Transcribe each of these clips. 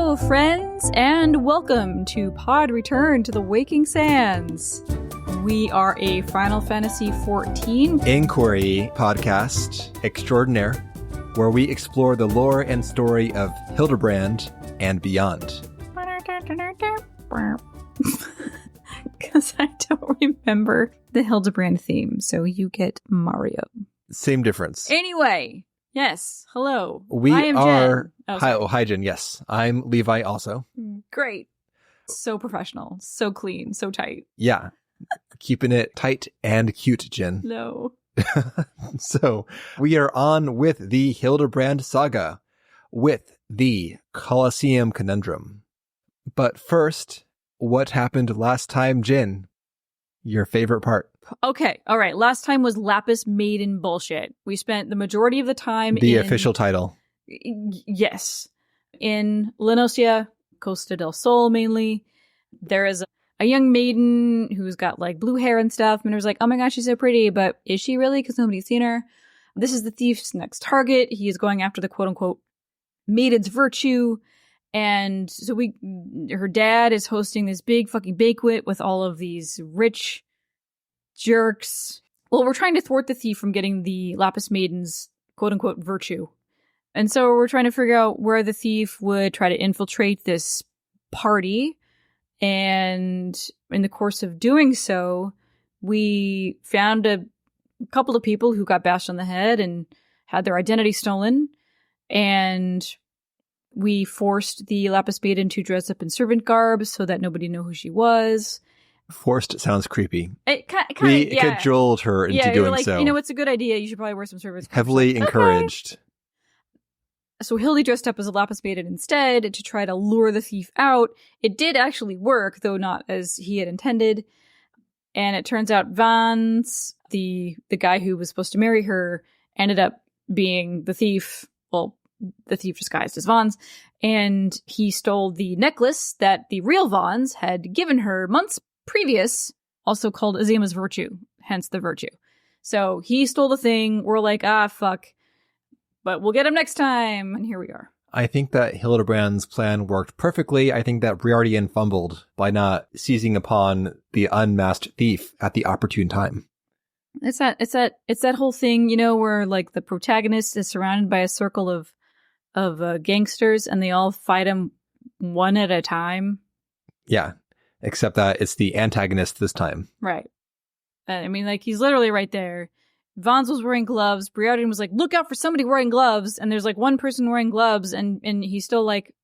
Hello, friends, and welcome to Pod Return to the Waking Sands. We are a Final Fantasy XIV inquiry podcast extraordinaire, where we explore the lore and story of Hildibrand and beyond. Because I don't remember the Hildibrand theme, so you get Mario. Same difference. Anyway, yes, hello. I am Jen. Oh, hi, Jen. Yes, I'm Levi also. Great. So professional, so clean, so tight. Yeah, keeping it tight and cute, Jen. No. So, we are on with the Hildibrand saga, with the Coliseum Conundrum. But first, what happened last time, Jen? Your favorite part. Okay, all right. Last time was Lapis Maiden bullshit. We spent the majority of the time The official title. Yes. In Lenosia, Costa del Sol mainly, there is a young maiden who's got like blue hair and stuff, and it was like, oh my gosh, she's so pretty, but is she really? Because nobody's seen her. This is the thief's next target. He is going after the quote-unquote maiden's virtue. And so her dad is hosting this big fucking banquet with all of these rich jerks. Well, we're trying to thwart the thief from getting the Lapis Maiden's quote-unquote virtue. And so we're trying to figure out where the thief would try to infiltrate this party. And in the course of doing so, we found a couple of people who got bashed on the head and had their identity stolen. And we forced the Lapis Maiden to dress up in servant garb so that nobody knew who she was. Forced sounds creepy. It We cajoled her into doing like, so. You know, it's a good idea. You should probably wear some servant garb. Heavily encouraged. Okay. So Hildy dressed up as a Lapis Maiden instead to try to lure the thief out. It did actually work, though not as he had intended. And it turns out Vans, the guy who was supposed to marry her, ended up being the thief. Well, the thief disguised as Vans. And he stole the necklace that the real Vans had given her months previous, also called Azema's virtue, hence the virtue. So he stole the thing. We're like, fuck. But we'll get him next time. And here we are. I think that Hildibrand's plan worked perfectly. I think that Briardian fumbled by not seizing upon the unmasked thief at the opportune time. It's that whole thing, you know, where like the protagonist is surrounded by a circle of gangsters and they all fight him one at a time. Yeah, except that it's the antagonist this time. Right. I mean, like, he's literally right there. Vons was wearing gloves. Briardian was like, look out for somebody wearing gloves. And there's like one person wearing gloves and he's still like,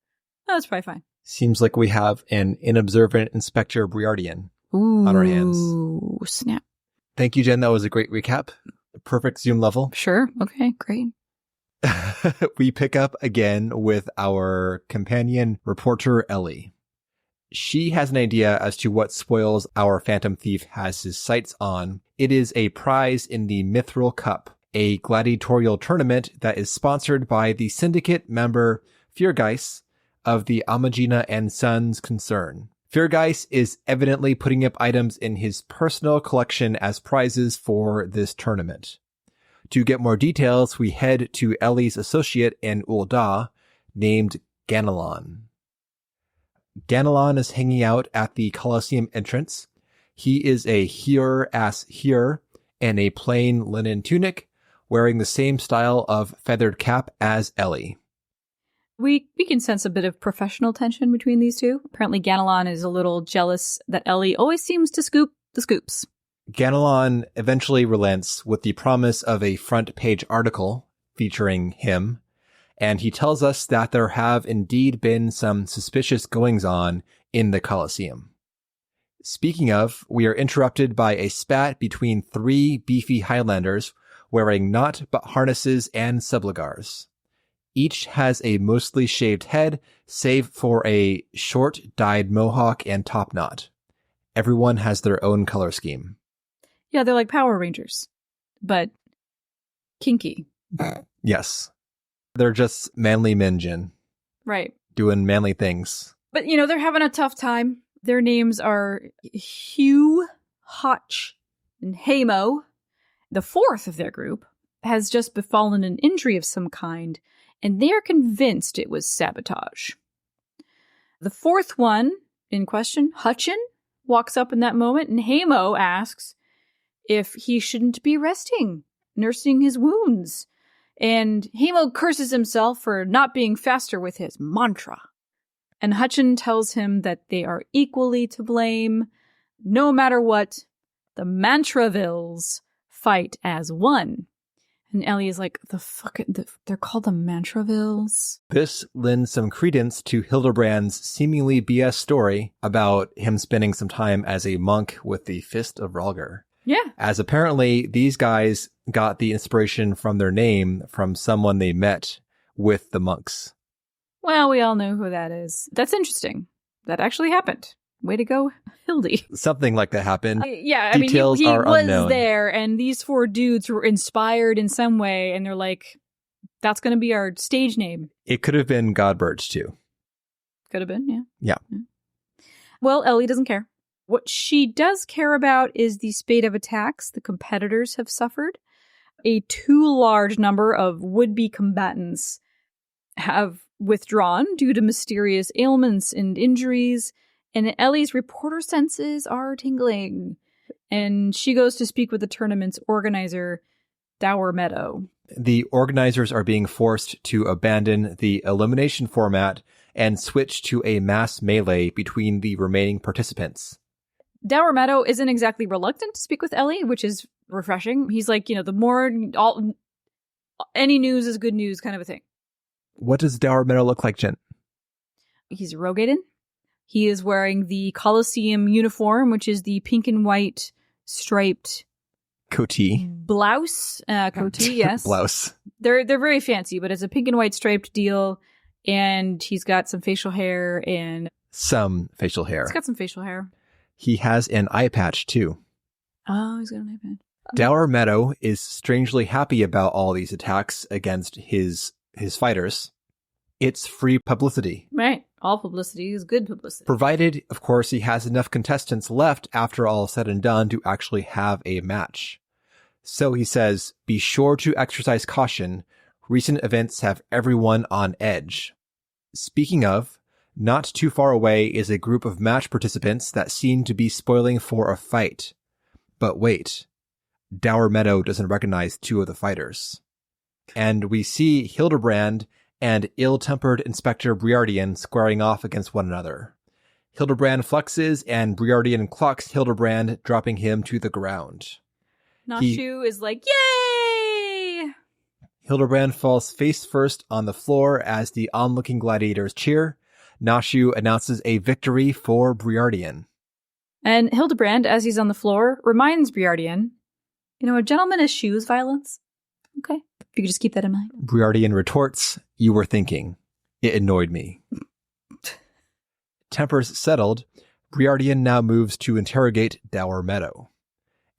oh, that's probably fine. Seems like we have an inobservant Inspector Briardian on our hands. Ooh, snap. Thank you, Jen. That was a great recap. Perfect Zoom level. Sure. Okay, great. We pick up again with our companion reporter, Ellie. She has an idea as to what spoils our Phantom Thief has his sights on. It is a prize in the Mythril Cup, a gladiatorial tournament that is sponsored by the syndicate member Fyrgeis of the Amagina and Sons concern. Fyrgeis is evidently putting up items in his personal collection as prizes for this tournament. To get more details, we head to Ellie's associate in Ul'dah named Ganelon. Ganelon is hanging out at the Coliseum entrance. He is a Heer-ass Heer in a plain linen tunic, wearing the same style of feathered cap as Ellie. We can sense a bit of professional tension between these two. Apparently Ganelon is a little jealous that Ellie always seems to scoop the scoops. Ganelon eventually relents with the promise of a front page article featuring him, and he tells us that there have indeed been some suspicious goings-on in the Coliseum. Speaking of, we are interrupted by a spat between three beefy Highlanders wearing naught but harnesses and subligars. Each has a mostly shaved head, save for a short dyed mohawk and top knot. Everyone has their own color scheme. Yeah, they're like Power Rangers, but kinky. Yes. They're just manly men, Jin. Right. Doing manly things. But, you know, they're having a tough time. Their names are Hugh, Hotch, and Hamo. The fourth of their group has just befallen an injury of some kind, and they are convinced it was sabotage. The fourth one in question, Hutchin, walks up in that moment, and Hamo asks if he shouldn't be resting, nursing his wounds. And Hamo curses himself for not being faster with his mantra. And Hutchin tells him that they are equally to blame. No matter what, the Mantravilles fight as one. And Ellie is like, they're called the Mantravilles? This lends some credence to Hildibrand's seemingly BS story about him spending some time as a monk with the Fist of Rhalgr. Yeah. As apparently these guys got the inspiration from their name from someone they met with the monks. Well, we all know who that is. That's interesting. That actually happened. Way to go, Hildy. Something like that happened. Yeah, Details he are was unknown. there, and these four dudes were inspired in some way, and they're like, that's going to be our stage name. It could have been Godbirch, too. Could have been, yeah. Yeah. Well, Ellie doesn't care. What she does care about is the spate of attacks the competitors have suffered. A too large number of would-be combatants have withdrawn due to mysterious ailments and injuries, and Ellie's reporter senses are tingling. And she goes to speak with the tournament's organizer, Dower Meadow. The organizers are being forced to abandon the elimination format and switch to a mass melee between the remaining participants. Dower Meadow isn't exactly reluctant to speak with Ellie, which is refreshing. He's like, the more any news is good news kind of a thing. What does Dower Meadow look like, Jen? He's a Rogaden. He is wearing the Coliseum uniform, which is the pink and white striped Coatee. blouse. Coatee, yes. Blouse. They're very fancy, but it's a pink and white striped deal, and he's got some facial hair and Some facial hair. he's got some facial hair. He has an eye patch, too. Oh, he's got an iPad. Dower Meadow is strangely happy about all these attacks against his fighters. It's free publicity. Right. All publicity is good publicity. Provided, of course, he has enough contestants left after all is said and done to actually have a match. So he says, be sure to exercise caution. Recent events have everyone on edge. Speaking of, not too far away is a group of match participants that seem to be spoiling for a fight. But wait, Dower Meadow doesn't recognize two of the fighters. And we see Hildibrand and ill-tempered Inspector Briardian squaring off against one another. Hildibrand flexes and Briardian clocks Hildibrand, dropping him to the ground. Nashu is like, yay! Hildibrand falls face first on the floor as the onlooking gladiators cheer. Nashu announces a victory for Briardian. And Hildibrand, as he's on the floor, reminds Briardian, a gentleman eschews violence. Okay. If you could just keep that in mind. Briardian retorts, you were thinking. It annoyed me. Tempers settled, Briardian now moves to interrogate Dower Meadow.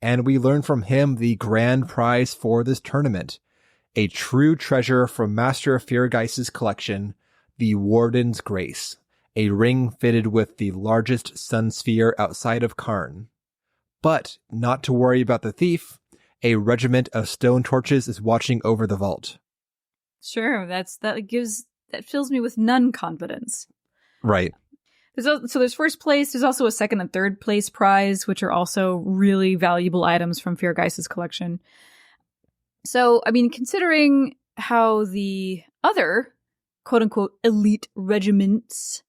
And we learn from him the grand prize for this tournament. A true treasure from Master Feargeist's collection, the Warden's Grace, a ring fitted with the largest sun sphere outside of Karn. But not to worry about the thief, a regiment of stone torches is watching over the vault. Sure, that fills me with none confidence. Right. There's first place. There's also a second and third place prize, which are also really valuable items from Feargeist's collection. So, considering how the other quote-unquote elite regiments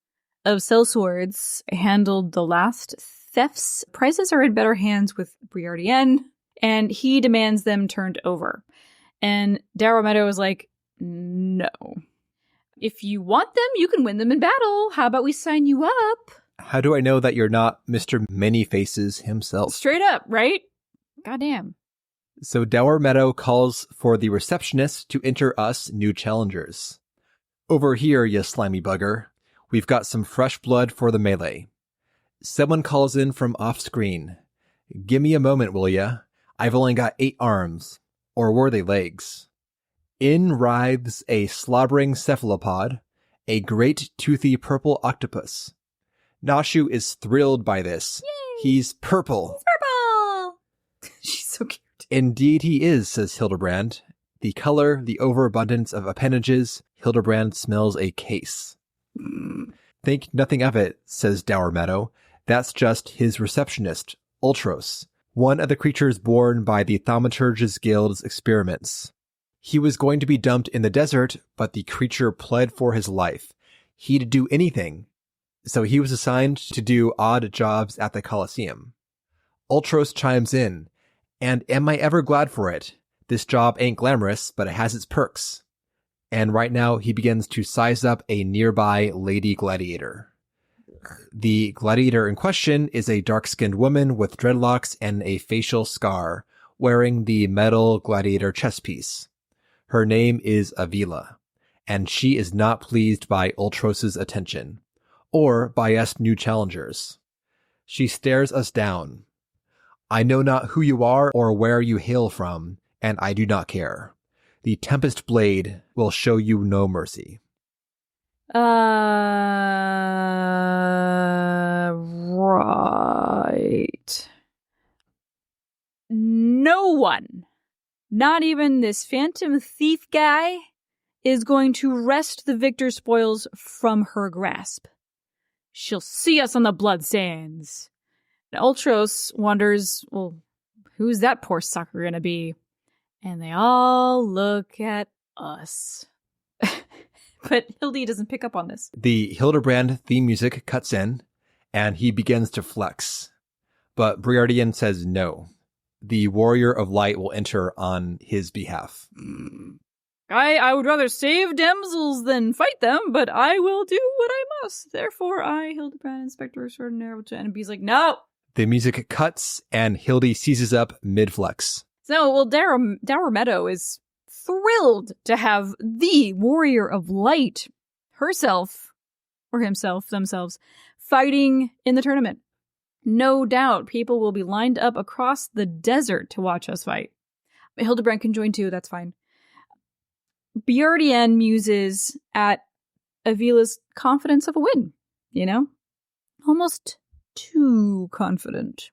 of sellswords handled the last thefts, prizes are in better hands with Briardian, and he demands them turned over. And Dower Meadow is like, no. If you want them, you can win them in battle. How about we sign you up? How do I know that you're not Mr. Many Faces himself? Straight up, right? Goddamn. So Dower Meadow calls for the receptionist to enter us new challengers. Over here, you slimy bugger. We've got some fresh blood for the melee. Someone calls in from off-screen. Give me a moment, will ya? I've only got 8 arms. Or were they legs? In writhes a slobbering cephalopod, a great toothy purple octopus. Nashu is thrilled by this. Yay! He's purple. He's purple! She's so cute. Indeed he is, says Hildibrand. The color, the overabundance of appendages, Hildibrand smells a case. Think nothing of it, says Dour Meadow. That's just his receptionist, Ultros, one of the creatures born by the Thaumaturges Guild's experiments. He was going to be dumped in the desert, but the creature pled for his life. He'd do anything. So he was assigned to do odd jobs at the Coliseum. Ultros chimes in, and am I ever glad for it? This job ain't glamorous, but it has its perks. And right now he begins to size up a nearby lady gladiator. The gladiator in question is a dark-skinned woman with dreadlocks and a facial scar, wearing the metal gladiator chess piece. Her name is Avila, and she is not pleased by Ultros' attention, or by us new challengers. She stares us down. I know not who you are or where you hail from, and I do not care. The Tempest Blade will show you no mercy. Right. No one, not even this phantom thief guy, is going to wrest the victor spoils from her grasp. She'll see us on the blood sands. And Ultros wonders, well, who's that poor sucker gonna be? And they all look at us. But Hildy doesn't pick up on this. The Hildibrand theme music cuts in, and he begins to flex. But Briardian says no. The Warrior of Light will enter on his behalf. I would rather save damsels than fight them, but I will do what I must. Therefore, I, Hildibrand, Inspector, sword and arrow to enemies, like, no! The music cuts, and Hildy seizes up mid-flex. So, well, Dour Meadow is thrilled to have the Warrior of Light herself, or himself, themselves, fighting in the tournament. No doubt people will be lined up across the desert to watch us fight. Hildibrand can join too, that's fine. Bjordian muses at Avila's confidence of a win, you know? Almost too confident.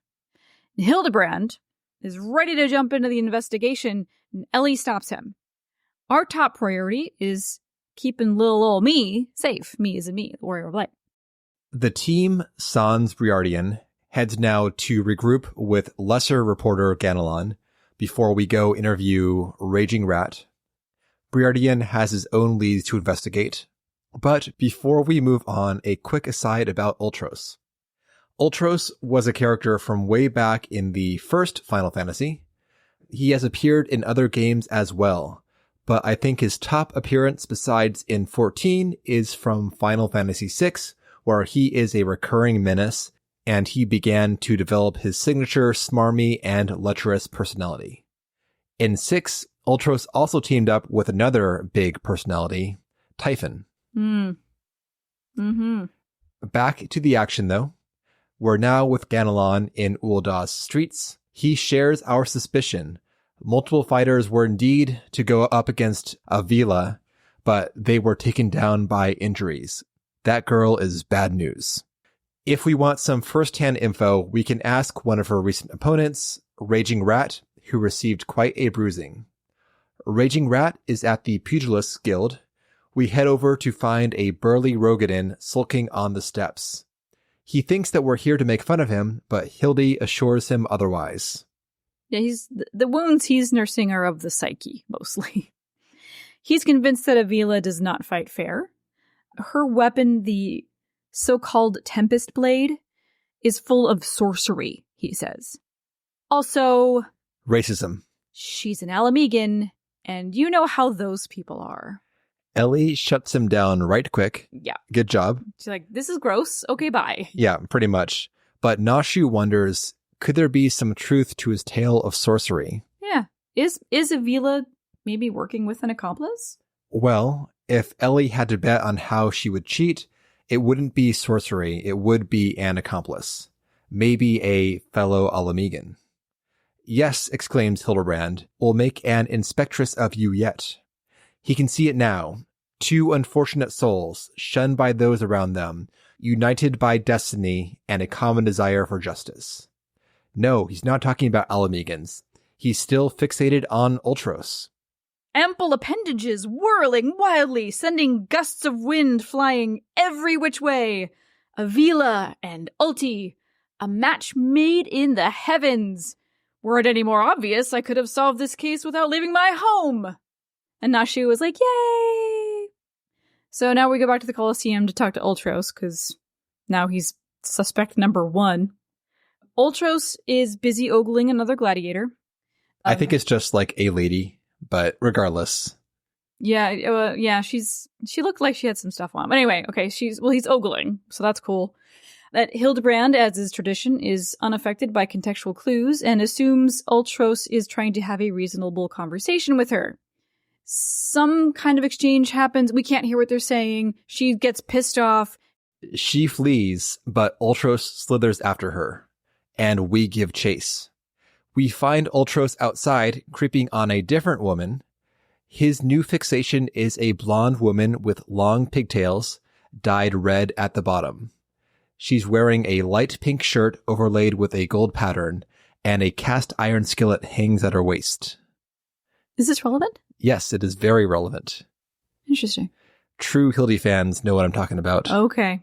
Hildibrand is ready to jump into the investigation, and Ellie stops him. Our top priority is keeping little old me safe. Me as in me, the Warrior of Light. The team, sans Briardian, heads now to regroup with lesser reporter Ganelon before we go interview Raging Rat. Briardian has his own leads to investigate. But before we move on, a quick aside about Ultros. Ultros was a character from way back in the first Final Fantasy. He has appeared in other games as well, but I think his top appearance besides in 14 is from Final Fantasy VI, where he is a recurring menace, and he began to develop his signature smarmy and lecherous personality. In 6, Ultros also teamed up with another big personality, Typhon. Back to the action, though. We're now with Ganelon in Uldah's streets. He shares our suspicion. Multiple fighters were indeed to go up against Avila, but they were taken down by injuries. That girl is bad news. If we want some first-hand info, we can ask one of her recent opponents, Raging Rat, who received quite a bruising. Raging Rat is at the Pugilists Guild. We head over to find a burly Rogadin sulking on the steps. He thinks that we're here to make fun of him, but Hildy assures him otherwise. Yeah, the wounds he's nursing are of the psyche, mostly. He's convinced that Avila does not fight fair. Her weapon, the so-called Tempest Blade, is full of sorcery, he says. Also, racism. She's an Alamegan, and you know how those people are. Ellie shuts him down right quick. Yeah. Good job. She's like, this is gross. Okay, bye. Yeah, pretty much. But Nashu wonders, could there be some truth to his tale of sorcery? Yeah. Is Avila maybe working with an accomplice? Well, if Ellie had to bet on how she would cheat, it wouldn't be sorcery. It would be an accomplice. Maybe a fellow Alamegan. Yes, exclaims Hildibrand, we'll make an inspectress of you yet. He can see it now. 2 unfortunate souls, shunned by those around them, united by destiny and a common desire for justice. No, he's not talking about Alamegans. He's still fixated on Ultros. ample appendages whirling wildly, sending gusts of wind flying every which way. Avila and Ulti, a match made in the heavens. Were it any more obvious, I could have solved this case without leaving my home. And Nashu was like, yay! So now we go back to the Coliseum to talk to Ultros, because now he's suspect number 1. Ultros is busy ogling another gladiator. I think it's just like a lady, but regardless. Yeah, she looked like she had some stuff on. But anyway, okay, he's ogling, so that's cool. That Hildibrand, as is tradition, is unaffected by contextual clues and assumes Ultros is trying to have a reasonable conversation with her. Some kind of exchange happens. We can't hear what they're saying. She gets pissed off. She flees, but Ultros slithers after her, and we give chase. We find Ultros outside, creeping on a different woman. His new fixation is a blonde woman with long pigtails, dyed red at the bottom. She's wearing a light pink shirt overlaid with a gold pattern, and a cast iron skillet hangs at her waist. Is this relevant? Yes, it is very relevant. Interesting. True Hildy fans know what I'm talking about. Okay.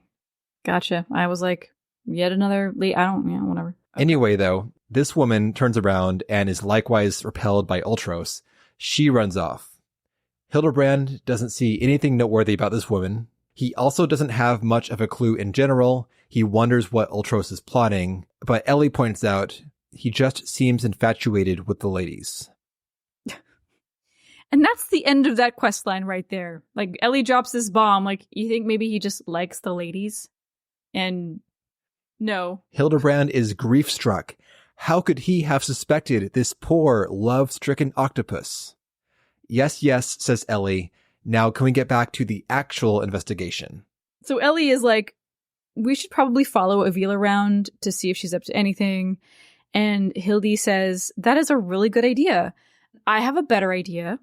Gotcha. I was like, yet another whatever. Okay. Anyway, though, this woman turns around and is likewise repelled by Ultros. She runs off. Hildibrand doesn't see anything noteworthy about this woman. He also doesn't have much of a clue in general. He wonders what Ultros is plotting, but Ellie points out he just seems infatuated with the ladies. And that's the end of that quest line right there. Like, Ellie drops this bomb, like, you think maybe he just likes the ladies? And no. Hildibrand is grief-struck. How could he have suspected this poor, love-stricken octopus? Yes, says Ellie. Now can we get back to the actual investigation? So Ellie is like, we should probably follow Avila around to see if she's up to anything. And Hildy says, that is a really good idea. I have a better idea.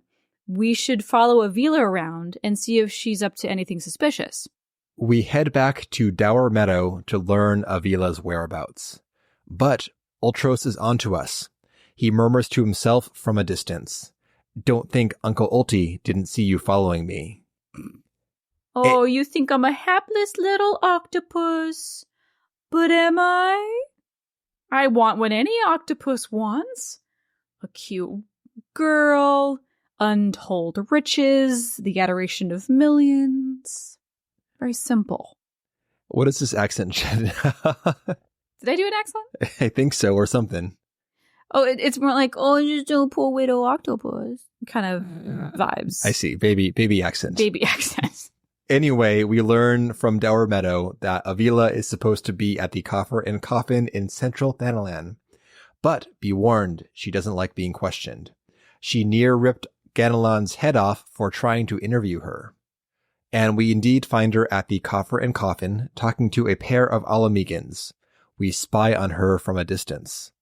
We should follow Avila around and see if she's up to anything suspicious. We head back to Dower Meadow to learn Avila's whereabouts. But Ultros is onto us. He murmurs to himself from a distance. Don't think Uncle Ulti didn't see you following me. Oh, you think I'm a hapless little octopus? But am I? I want what any octopus wants. A cute girl, untold riches, the adoration of millions. Very simple. What is this accent, Jen? Did I do an accent? I think so, or something. Oh, it's more like, oh, just a poor widow octopus kind of vibes. I see. Baby accent. Baby accents. Anyway, we learn from Dower Meadow that Avila is supposed to be at the Coffer and Coffin in central Thanalan. But be warned, she doesn't like being questioned. She near ripped Ganelon's head off for trying to interview her. And we indeed find her at the Coffer and Coffin talking to a pair of Alamegans. We spy on her from a distance.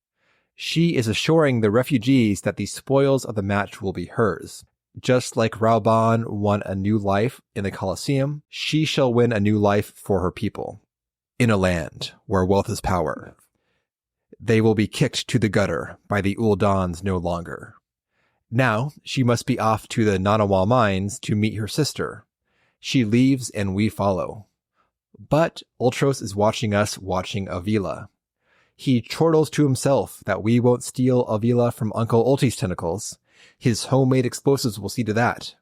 She is assuring the refugees that the spoils of the match will be hers. Just like Rauban won a new life in the Coliseum, she shall win a new life for her people. In a land where wealth is power. They will be kicked to the gutter by the Uldans no longer. Now, she must be off to the Nanawa mines to meet her sister. She leaves and we follow. But Ultros is watching us watching Avila. He chortles to himself that we won't steal Avila from Uncle Ulti's tentacles. His homemade explosives will see to that.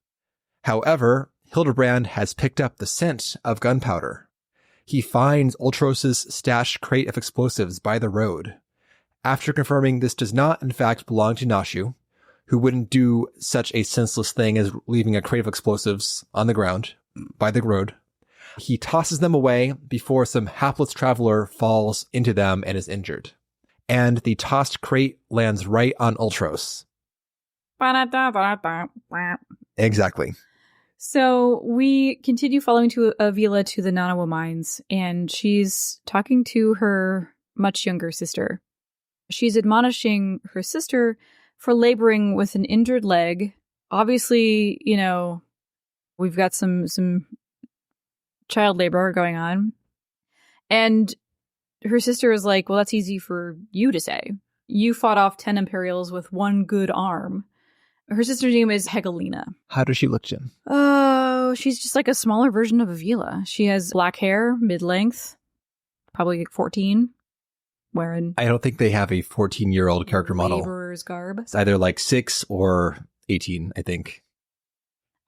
However, Hildibrand has picked up the scent of gunpowder. He finds Ultros' stashed crate of explosives by the road. After confirming this does not, in fact, belong to Nashu, who wouldn't do such a senseless thing as leaving a crate of explosives on the ground by the road, he tosses them away before some hapless traveler falls into them and is injured. And the tossed crate lands right on Ultros. Exactly. So we continue following to Avila to the Nanawa mines, and she's talking to her much younger sister. She's admonishing her sister for laboring with an injured leg. Obviously, you know, we've got some child labor going on. And her sister is like, well, that's easy for you to say. You fought off 10 Imperials with one good arm. Her sister's name is Hegelina. How does she look, Jen? Oh, she's just like a smaller version of Avila. She has black hair, mid-length, probably like 14, wearing... I don't think they have a 14-year-old character model. Laborer's garb. It's either like 6 or 18, I think.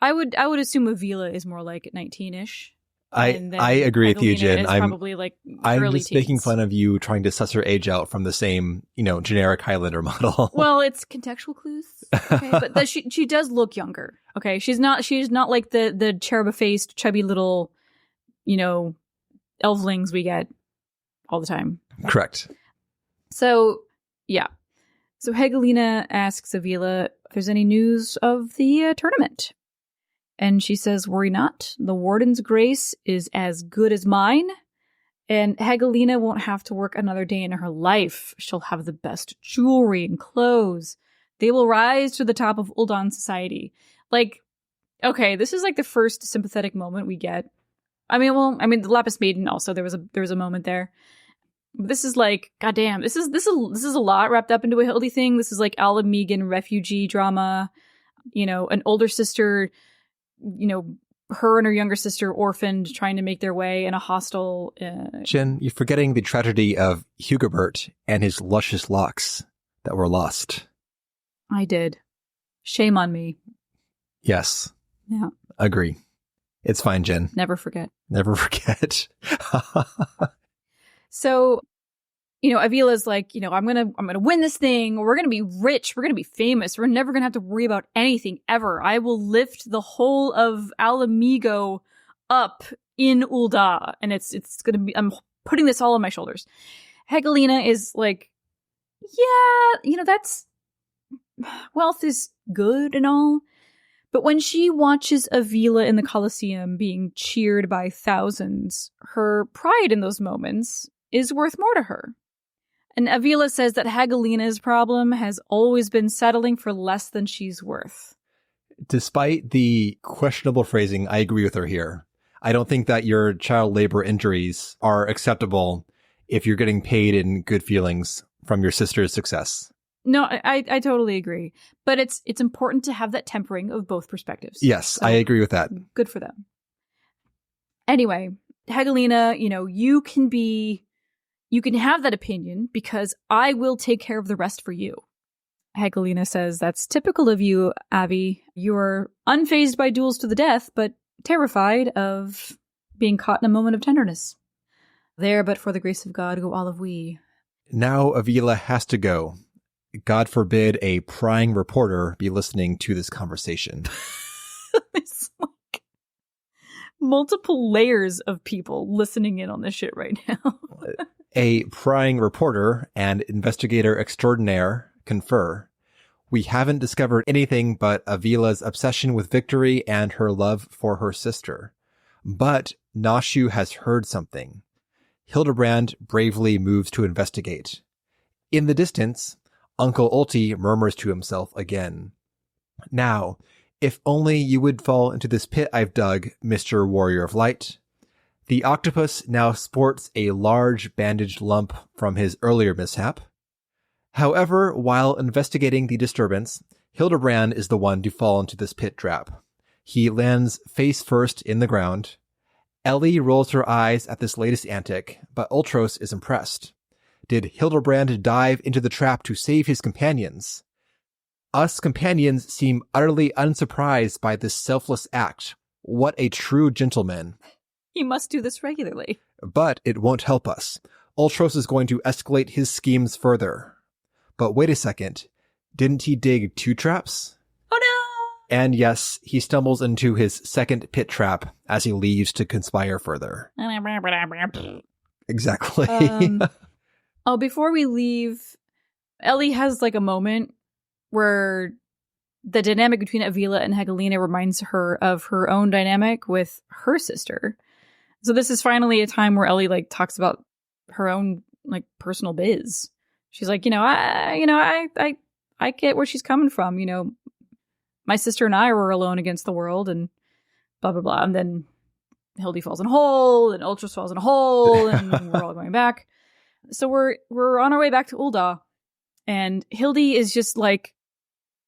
I would assume Avila is more like 19-ish. I agree with you, Jen. I'm probably like I'm early just making teens. fun of you trying to suss her age out from the same, generic Highlander model. Well, it's contextual clues. Okay, but she does look younger. Okay, she's not like the cherub-faced, chubby little, elflings we get all the time. Correct. So yeah, so Hegelina asks Avila if there's any news of the tournament. And she says, worry not, the warden's grace is as good as mine, and Hegelina won't have to work another day in her life. She'll have the best jewelry and clothes. They will rise to the top of Uldan society. Like, okay, this is like the first sympathetic moment we get. The Lapis Maiden also, there was a moment there. This is like, goddamn, this is a lot wrapped up into a Hildy thing. This is like Alamegan refugee drama, an older sister, her and her younger sister orphaned, trying to make their way in a hostel. Jen, you're forgetting the tragedy of Hugobert and his luscious locks that were lost. I did. Shame on me. Yes. Yeah. Agree. It's fine, Jen. Never forget. Never forget. So, Avila's like, I'm gonna win this thing. We're gonna be rich. We're gonna be famous. We're never gonna have to worry about anything ever. I will lift the whole of Alamigo up in Ulda, and it's gonna be. I'm putting this all on my shoulders. Hegelina is like, yeah, that's wealth is good and all, but when she watches Avila in the Coliseum being cheered by thousands, her pride in those moments is worth more to her. And Avila says that Hegelina's problem has always been settling for less than she's worth. Despite the questionable phrasing, I agree with her here. I don't think that your child labor injuries are acceptable if you're getting paid in good feelings from your sister's success. No, I totally agree. But it's important to have that tempering of both perspectives. Yes, so, I agree with that. Good for them. Anyway, Hegelina, you can have that opinion because I will take care of the rest for you. Hegelina says, that's typical of you, Avi. You're unfazed by duels to the death, but terrified of being caught in a moment of tenderness. There, but for the grace of God, go all of we. Now Avila has to go. God forbid a prying reporter be listening to this conversation. It's like multiple layers of people listening in on this shit right now. A prying reporter and investigator extraordinaire confer. We haven't discovered anything but Avila's obsession with victory and her love for her sister. But Nashu has heard something. Hildibrand bravely moves to investigate. In the distance, Uncle Ulti murmurs to himself again. Now, if only you would fall into this pit I've dug, Mr. Warrior of Light. The octopus now sports a large bandaged lump from his earlier mishap. However, while investigating the disturbance, Hildibrand is the one to fall into this pit trap. He lands face first in the ground. Ellie rolls her eyes at this latest antic, but Ultros is impressed. Did Hildibrand dive into the trap to save his companions? Us companions seem utterly unsurprised by this selfless act. What a true gentleman. He must do this regularly. But it won't help us. Ultros is going to escalate his schemes further. But wait a second. Didn't he dig 2 traps? Oh no! And yes, he stumbles into his second pit trap as he leaves to conspire further. Exactly. Before we leave, Ellie has like a moment where the dynamic between Avila and Hegelina reminds her of her own dynamic with her sister. So this is finally a time where Ellie like talks about her own like personal biz. She's like, I get where she's coming from. My sister and I were alone against the world, and blah blah blah. And then Hildy falls in a hole, and Ultros falls in a hole, and we're all going back. So we're on our way back to Ulda, and Hildy is just like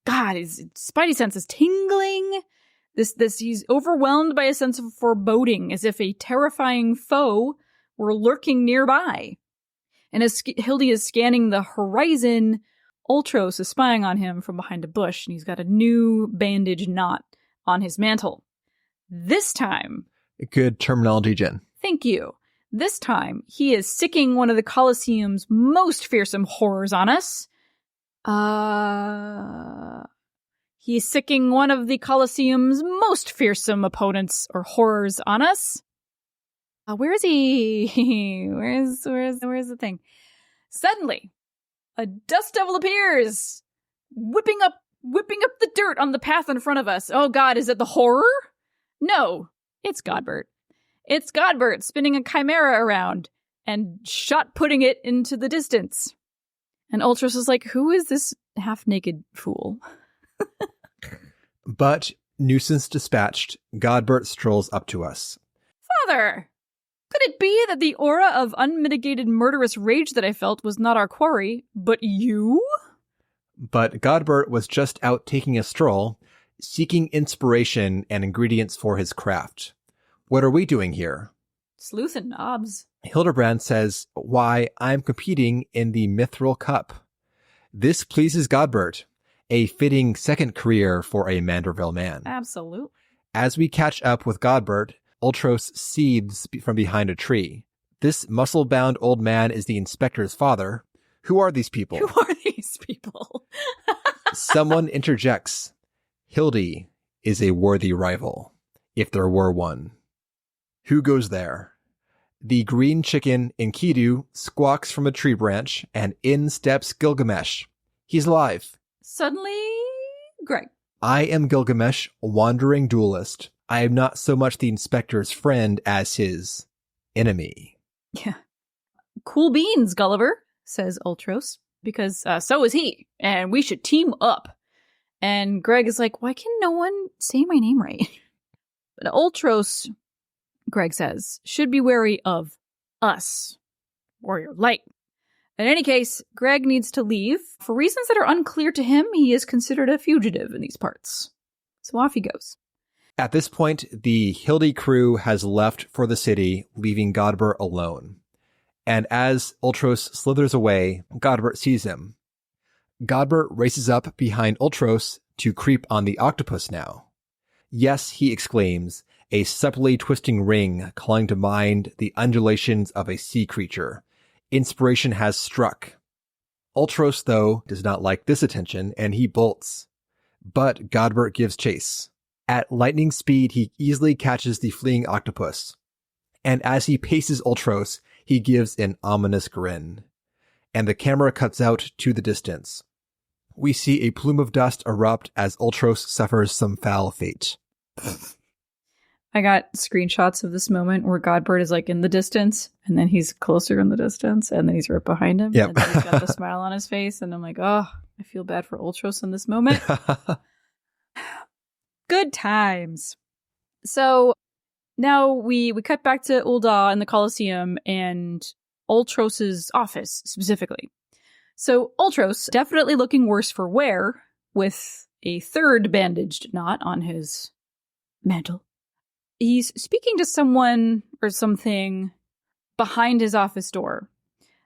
God, his spidey sense is tingling. He's overwhelmed by a sense of foreboding, as if a terrifying foe were lurking nearby. And as Hildy is scanning the horizon, Ultros is spying on him from behind a bush, and he's got a new bandage knot on his mantle. This time... Good terminology, Jen. Thank you. This time, he is sicking one of the Coliseum's most fearsome horrors on us. He's sicking one of the Coliseum's most fearsome opponents or horrors on us. Where is he? Where's the thing? Suddenly, a dust devil appears, whipping up the dirt on the path in front of us. Oh God, is it the horror? No, it's Godbert. It's Godbert spinning a chimera around and shot-putting it into the distance. And Ultros is like, who is this half-naked fool? But, nuisance dispatched, Godbert strolls up to us. Father! Could it be that the aura of unmitigated murderous rage that I felt was not our quarry, but you? But Godbert was just out taking a stroll, seeking inspiration and ingredients for his craft. What are we doing here? Sleuth and knobs. Hildibrand says, why, I'm competing in the Mythril Cup. This pleases Godbert, a fitting second career for a Manderville man. Absolutely. As we catch up with Godbert, Ultros seethes from behind a tree. This muscle-bound old man is the inspector's father. Who are these people? Who are these people? Someone interjects. Hildy is a worthy rival, if there were one. Who goes there? The green chicken, Enkidu, squawks from a tree branch, and in steps Gilgamesh. He's alive. Suddenly, Greg. I am Gilgamesh, wandering duelist. I am not so much the inspector's friend as his enemy. Yeah. Cool beans, Gulliver, says Ultros, because so is he, and we should team up. And Greg is like, why can no one say my name right? But Ultros, Greg says, should be wary of us. Warrior Light. In any case, Greg needs to leave. For reasons that are unclear to him, he is considered a fugitive in these parts. So off he goes. At this point, the Hildy crew has left for the city, leaving Godbert alone. And as Ultros slithers away, Godbert sees him. Godbert races up behind Ultros to creep on the octopus now. Yes, he exclaims, a supplely twisting ring calling to mind the undulations of a sea creature. Inspiration has struck. Ultros, though, does not like this attention, and he bolts. But Godbert gives chase. At lightning speed, he easily catches the fleeing octopus. And as he paces Ultros, he gives an ominous grin. And the camera cuts out to the distance. We see a plume of dust erupt as Ultros suffers some foul fate. I got screenshots of this moment where Godbert is like in the distance, and then he's closer in the distance, and then he's right behind him. Yep. And then he's got the smile on his face, and I'm like, oh, I feel bad for Ultros in this moment. Good times. So now we cut back to Ul'dah in the Coliseum and Ultros's office specifically. So Ultros, definitely looking worse for wear, with a third bandaged knot on his mantle. He's speaking to someone or something behind his office door,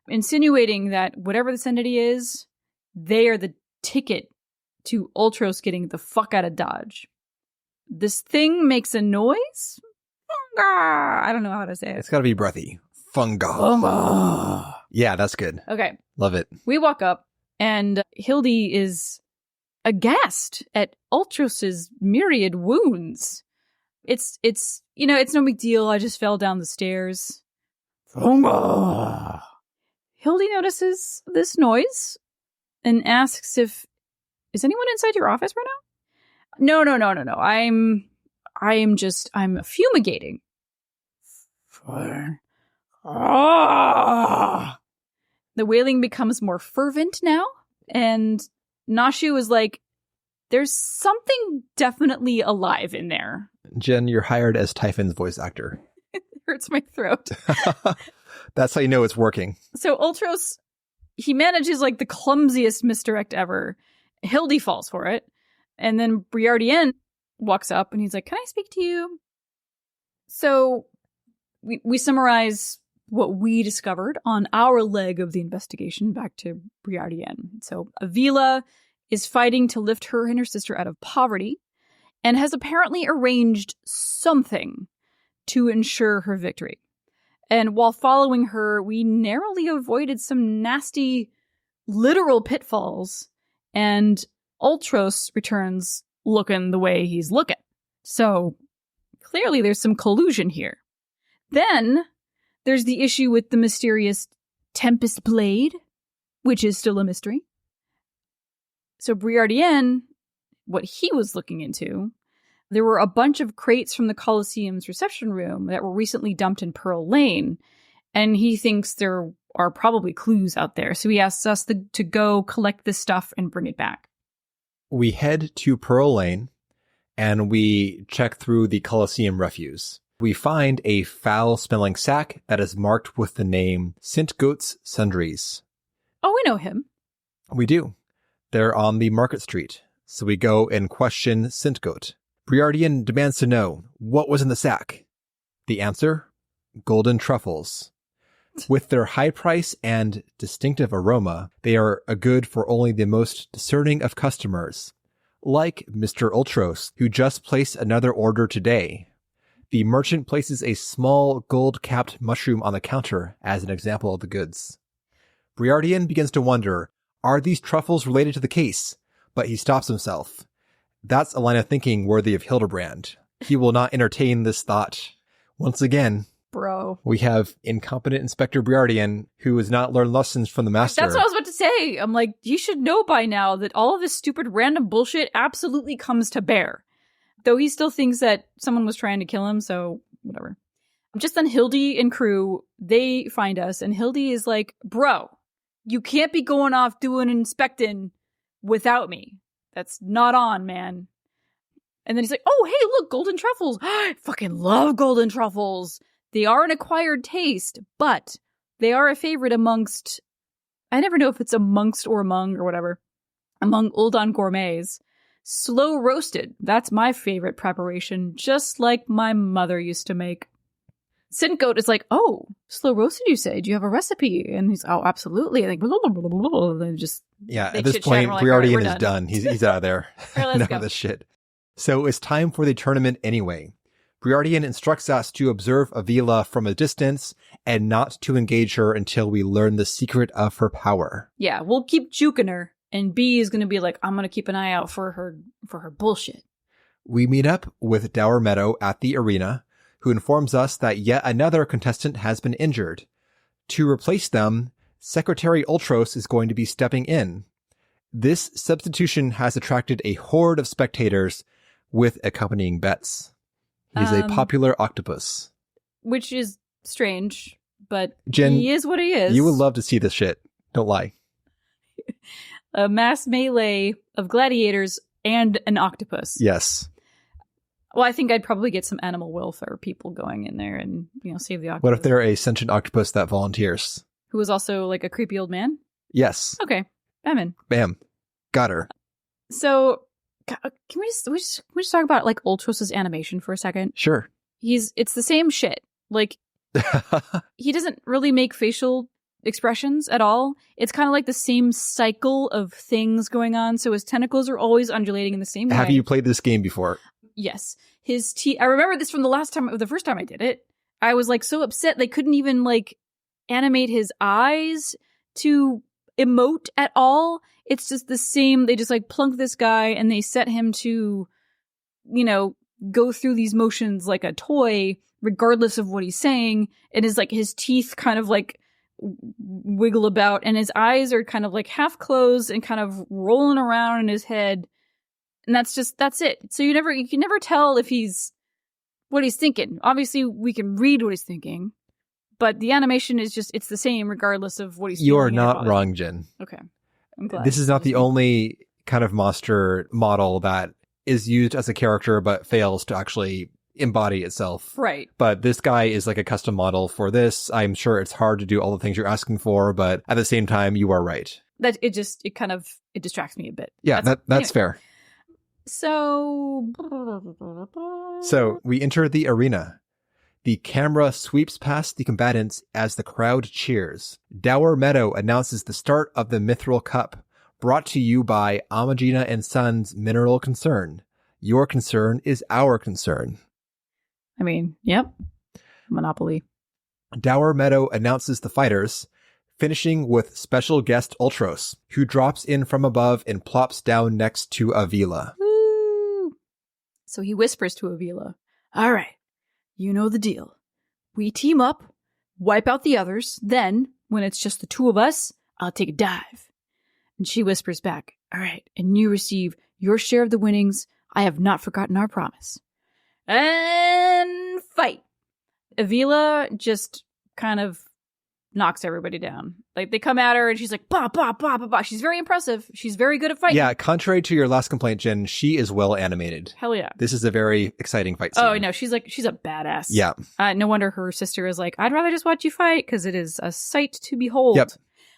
insinuating that whatever this entity is, they are the ticket to Ultros getting the fuck out of Dodge. This thing makes a noise? Funga! I don't know how to say it. It's gotta be breathy. Funga. Funga. Yeah, that's good. Okay. Love it. We walk up, and Hildy is aghast at Ultros's myriad wounds. It's no big deal. I just fell down the stairs. Funga. Hildy notices this noise and asks is anyone inside your office right now? No. I'm fumigating. The wailing becomes more fervent now, and Nashu is like, there's something definitely alive in there. Jen, you're hired as Typhon's voice actor. It hurts my throat. That's how you know it's working. So Ultros, he manages like the clumsiest misdirect ever. Hildy falls for it. And then Briardien walks up and he's like, can I speak to you? So we summarize what we discovered on our leg of the investigation back to Briardien. So Avila is fighting to lift her and her sister out of poverty and has apparently arranged something to ensure her victory. And while following her, we narrowly avoided some nasty literal pitfalls, and Ultros returns looking the way he's looking. So clearly there's some collusion here. Then there's the issue with the mysterious Tempest Blade, which is still a mystery. So Briardien, what he was looking into, there were a bunch of crates from the Coliseum's reception room that were recently dumped in Pearl Lane, and he thinks there are probably clues out there. So he asks us to go collect this stuff and bring it back. We head to Pearl Lane, and we check through the Coliseum refuse. We find a foul-smelling sack that is marked with the name Sintgoat's Sundries. Oh, we know him. We do. They're on the Market Street. So we go and question Sintgoat. Briardien demands to know what was in the sack. The answer? Golden truffles. With their high price and distinctive aroma, they are a good for only the most discerning of customers. Like Mr. Ultros, who just placed another order today. The merchant places a small gold-capped mushroom on the counter as an example of the goods. Briardien begins to wonder, are these truffles related to the case? But he stops himself. That's a line of thinking worthy of Hildibrand. He will not entertain this thought. Once again, bro, we have incompetent Inspector Briardien, who has not learned lessons from the master. That's what I was about to say. I'm like, you should know by now that all of this stupid random bullshit absolutely comes to bear. Though he still thinks that someone was trying to kill him, so whatever. Just then Hildy and crew, they find us, and Hildy is like, bro, you can't be going off doing inspecting without me. That's not on, man. And then he's like, oh, hey, look, golden truffles. I fucking love golden truffles. They are an acquired taste, but they are a favorite amongst, I never know if it's amongst or among or whatever, among Uldan gourmets. Slow roasted. That's my favorite preparation, just like my mother used to make. Sintgoat is like, oh, slow roasted, you say? Do you have a recipe? And he's, oh, absolutely. And like, blah, blah, blah, blah, blah, and just at this point, like, Briardien right, is done. He's out of there. Right, None of this shit. So it's time for the tournament anyway. Briardien instructs us to observe Avila from a distance and not to engage her until we learn the secret of her power. Yeah, we'll keep juking her, and B is going to be like, I'm going to keep an eye out for her bullshit. We meet up with Dower Meadow at the arena, who informs us that yet another contestant has been injured. To replace them, Secretary Ultros is going to be stepping in. This substitution has attracted a horde of spectators with accompanying bets. He's a popular octopus. Which is strange, but Jen, he is what he is. You would love to see this shit. Don't lie. A mass melee of gladiators and an octopus. Yes. Well, I think I'd probably get some animal welfare people going in there and, save the octopus. What if they're a sentient octopus that volunteers? Who is also like a creepy old man? Yes. Okay. I'm in. Bam. Got her. So, can we just talk about like Ultros's animation for a second? Sure. It's the same shit. Like, he doesn't really make facial expressions at all. It's kind of like the same cycle of things going on. So his tentacles are always undulating in the same way. Have you played this game before? Yes. His I remember this from the first time I did it. I was like so upset they couldn't even like animate his eyes to emote at all. It's just the same. They just like plunk this guy and they set him to, go through these motions like a toy, regardless of what he's saying. It is like his teeth kind of like wiggle about and his eyes are kind of like half closed and kind of rolling around in his head. And that's it. So you can never tell if what he's thinking. Obviously we can read what he's thinking, but the animation is it's the same regardless of what he's You are not wrong, Jen. Okay. I'm glad. This is not the only kind of monster model that is used as a character but fails to actually embody itself. Right. But this guy is like a custom model for this. I'm sure it's hard to do all the things you're asking for, but at the same time, you are right. That it distracts me a bit. Yeah, that's anyway. fair. So we enter the arena. The camera sweeps past the combatants as the crowd cheers. Dour Meadow announces the start of the Mythril Cup, brought to you by Amagina and Sons Mineral Concern. Your concern is our concern. I mean, yep. Monopoly. Dour Meadow announces the fighters, finishing with special guest Ultros, who drops in from above and plops down next to Avila. Woo! So he whispers to Avila, all right, you know the deal. We team up, wipe out the others, then, when it's just the two of us, I'll take a dive. And she whispers back, all right, and you receive your share of the winnings. I have not forgotten our promise. And fight. Avila just kind of knocks everybody down. Like, they come at her and she's like, bah, bah, bah, bah, bah. She's very impressive. She's very good at fighting. Yeah, contrary to your last complaint, Jen, she is well animated. Hell yeah. This is a very exciting fight scene. Oh, no, she's a badass. Yeah. No wonder her sister is like, I'd rather just watch you fight because it is a sight to behold. Yep.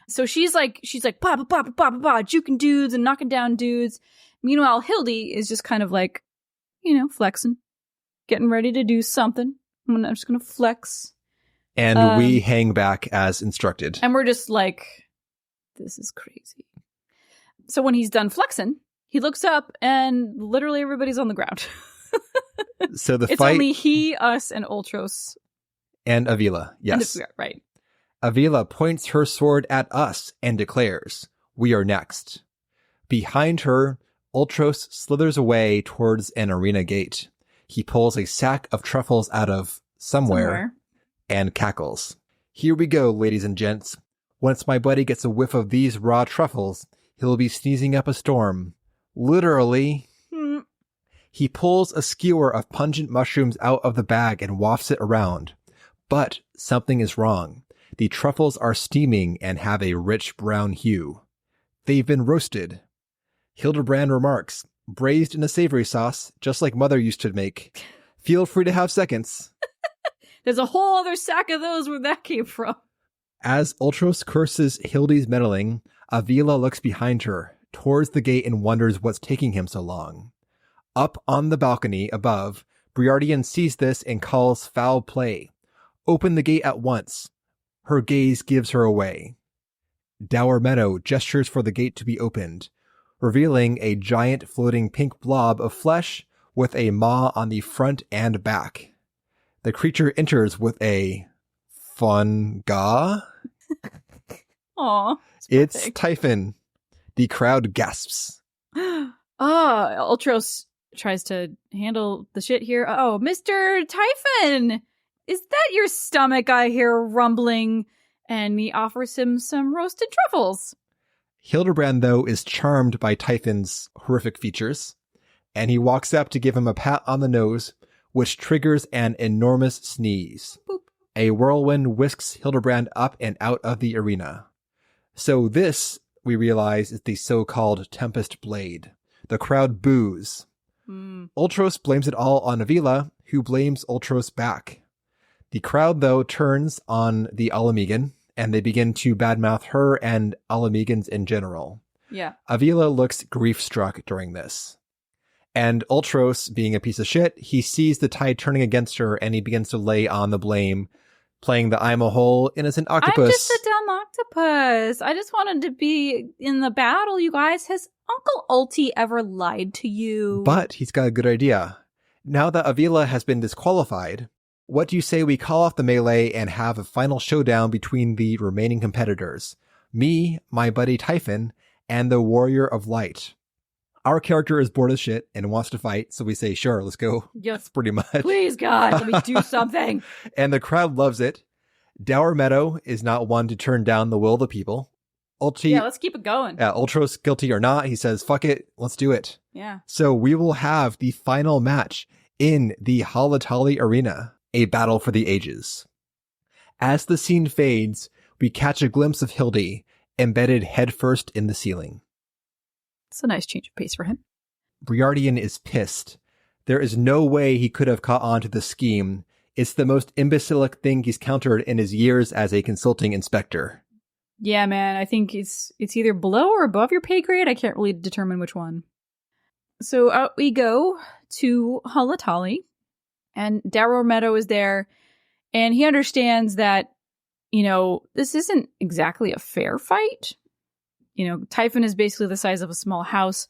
So she's like, bah, bah, bah, bah, bah, bah, juking dudes and knocking down dudes. Meanwhile, Hildy is just kind of like, flexing, getting ready to do something. I'm just going to flex. And we hang back as instructed. And we're just like, this is crazy. So when he's done flexing, he looks up and literally everybody's on the ground. So the it's fight... only he, us, and Ultros. And Avila, yes. Right. Avila points her sword at us and declares, we are next. Behind her, Ultros slithers away towards an arena gate. He pulls a sack of truffles out of somewhere. And cackles. Here we go, ladies and gents. Once my buddy gets a whiff of these raw truffles, he'll be sneezing up a storm. Literally. He pulls a skewer of pungent mushrooms out of the bag and wafts it around. But something is wrong. The truffles are steaming and have a rich brown hue. They've been roasted. Hildibrand remarks, braised in a savory sauce, just like Mother used to make. Feel free to have seconds. There's a whole other sack of those where that came from. As Ultros curses Hildy's meddling, Avila looks behind her, towards the gate, and wonders what's taking him so long. Up on the balcony above, Briardian sees this and calls foul play. Open the gate at once. Her gaze gives her away. Dour Meadow gestures for the gate to be opened, revealing a giant floating pink blob of flesh with a maw on the front and back. The creature enters with a fun ga. Aw. It's Typhon. The crowd gasps. Ultros tries to handle the shit here. Oh, Mr. Typhon! Is that your stomach I hear rumbling? And he offers him some roasted truffles. Hildibrand, though, is charmed by Typhon's horrific features, and he walks up to give him a pat on the nose, which triggers an enormous sneeze. Boop. A whirlwind whisks Hildibrand up and out of the arena. So this, we realize, is the so-called Tempest Blade. The crowd boos. Ultros blames it all on Avila, who blames Ultros back. The crowd, though, turns on the Alamegan, and they begin to badmouth her and Alamegans in general. Yeah. Avila looks grief-struck during this. And Ultros, being a piece of shit, he sees the tide turning against her and he begins to lay on the blame, playing the I'm a whole innocent octopus. I'm just a dumb octopus. I just wanted to be in the battle, you guys. Has Uncle Ulti ever lied to you? But he's got a good idea. Now that Avila has been disqualified, what do you say we call off the melee and have a final showdown between the remaining competitors? Me, my buddy Typhon, and the Warrior of Light. Our character is bored as shit and wants to fight, so we say, sure, let's go. Yes. Pretty much. Please, God, let me do something. And the crowd loves it. Dour Meadow is not one to turn down the will of the people. Yeah, let's keep it going. Ultros, guilty or not, he says, fuck it, let's do it. Yeah. So we will have the final match in the Halatali Arena, a battle for the ages. As the scene fades, we catch a glimpse of Hildy, embedded headfirst in the ceiling. It's a nice change of pace for him. Briardian is pissed. There is no way he could have caught on to the scheme. It's the most imbecilic thing he's countered in his years as a consulting inspector. Yeah, man, I think it's either below or above your pay grade. I can't really determine which one. So out we go to Hulatali, and Darrow Meadow is there, and he understands that, this isn't exactly a fair fight. Typhon is basically the size of a small house.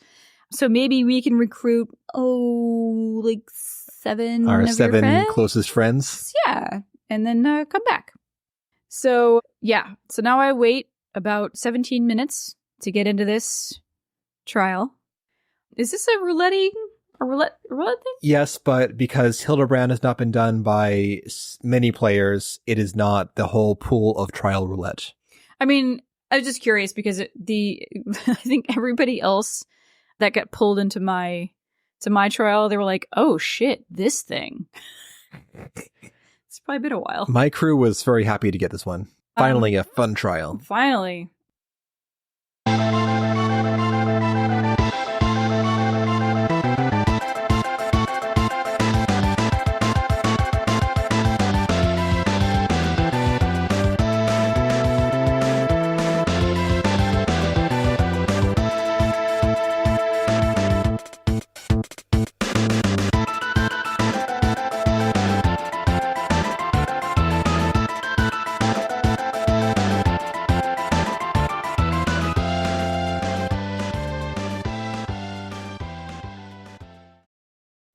So maybe we can recruit, like 7 Our of your 7 friends? closest friends. Yeah, and then come back. So, yeah. So now I wait about 17 minutes to get into this trial. Is this a roulette thing? Yes, but because Hildibrand has not been done by many players, it is not the whole pool of trial roulette. I mean, I was just curious because I think everybody else that got pulled into my trial, they were like, "Oh shit, this thing." It's probably been a while. My crew was very happy to get this one. Finally, a fun trial. Finally.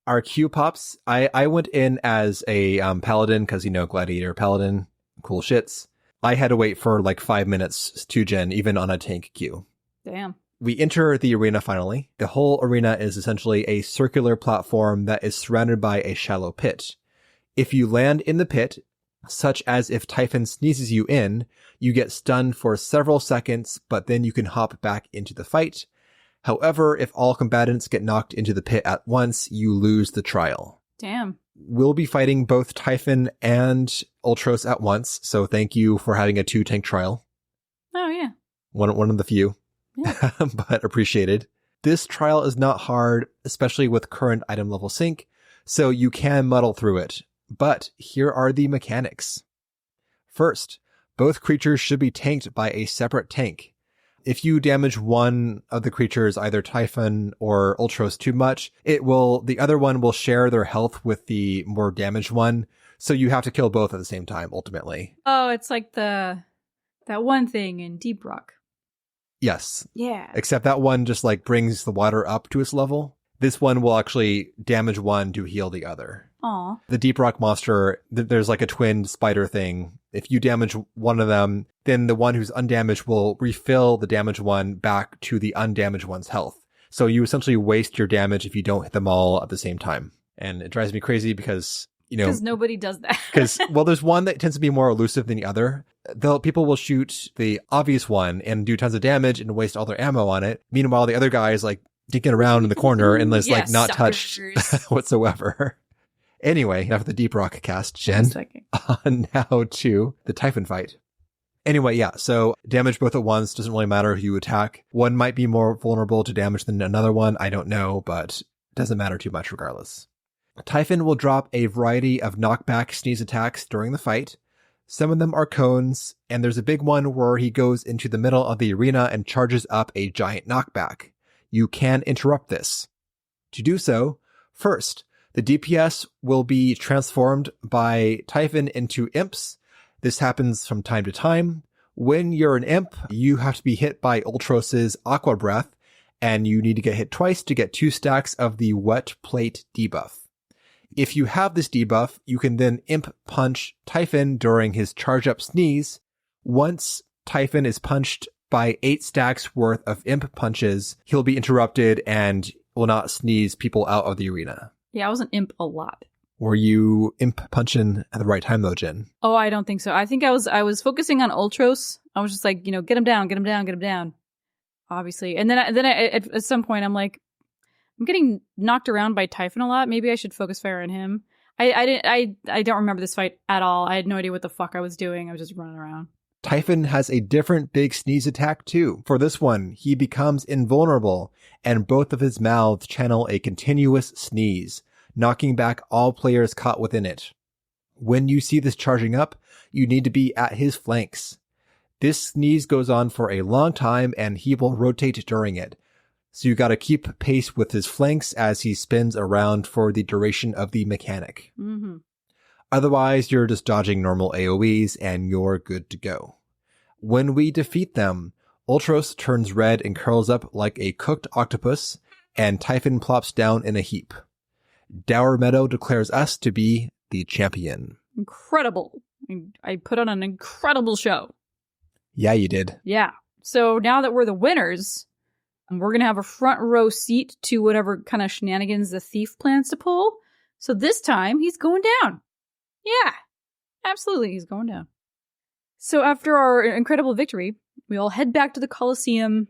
Our queue pops. I went in as a paladin because, gladiator paladin, cool shits. I had to wait for like 5 minutes to gen, even on a tank queue. Damn. We enter the arena finally. The whole arena is essentially a circular platform that is surrounded by a shallow pit. If you land in the pit, such as if Typhon sneezes you in, you get stunned for several seconds, but then you can hop back into the fight. However, if all combatants get knocked into the pit at once, you lose the trial. Damn. We'll be fighting both Typhon and Ultros at once, so thank you for having a 2-tank trial. Oh, yeah. One of the few, yeah. but appreciated. This trial is not hard, especially with current item level sync, so you can muddle through it. But here are the mechanics. First, both creatures should be tanked by a separate tank. If you damage one of the creatures, either Typhon or Ultros, too much, the other one will share their health with the more damaged one. So you have to kill both at the same time, ultimately. Oh, it's like that one thing in Deep Rock. Yes. Yeah. Except that one just like brings the water up to its level. This one will actually damage one to heal the other. Aw. The Deep Rock monster, there's like a twin spider thing. If you damage one of them, then the one who's undamaged will refill the damaged one back to the undamaged one's health. So you essentially waste your damage if you don't hit them all at the same time. And it drives me crazy because, because nobody does that. Because, there's one that tends to be more elusive than the other. People will shoot the obvious one and do tons of damage and waste all their ammo on it. Meanwhile, the other guy is like dinking around in the corner and is like not touched whatsoever. Anyway, enough of the Deep Rock cast, Jen. On now to the Typhon fight. Anyway, yeah, so damage both at once, doesn't really matter who you attack. One might be more vulnerable to damage than another one, I don't know, but it doesn't matter too much regardless. Typhon will drop a variety of knockback sneeze attacks during the fight. Some of them are cones, and there's a big one where he goes into the middle of the arena and charges up a giant knockback. You can interrupt this. To do so, first, the DPS will be transformed by Typhon into imps. This happens from time to time. When you're an imp, you have to be hit by Ultros's Aqua Breath, and you need to get hit twice to get 2 stacks of the Wet Plate debuff. If you have this debuff, you can then imp punch Typhon during his charge up sneeze. Once Typhon is punched by 8 stacks worth of imp punches, he'll be interrupted and will not sneeze people out of the arena. Yeah, I was an imp a lot. Were you imp punching at the right time though, Jen? Oh, I don't think so. I think I was focusing on Ultros. I was just like, get him down, get him down, get him down. Obviously. And then at some point I'm like, I'm getting knocked around by Typhon a lot. Maybe I should focus fire on him. I don't remember this fight at all. I had no idea what the fuck I was doing. I was just running around. Typhon has a different big sneeze attack too. For this one, he becomes invulnerable, and both of his mouths channel a continuous sneeze, knocking back all players caught within it. When you see this charging up, you need to be at his flanks. This sneeze goes on for a long time, and he will rotate during it. So you gotta keep pace with his flanks as he spins around for the duration of the mechanic. Mm-hmm. Otherwise, you're just dodging normal AoEs and you're good to go. When we defeat them, Ultros turns red and curls up like a cooked octopus, and Typhon plops down in a heap. Dour Meadow declares us to be the champion. Incredible. I put on an incredible show. Yeah, you did. Yeah. So now that we're the winners, we're going to have a front row seat to whatever kind of shenanigans the thief plans to pull. So this time, he's going down. Yeah, absolutely, he's going down. So after our incredible victory, we all head back to the Coliseum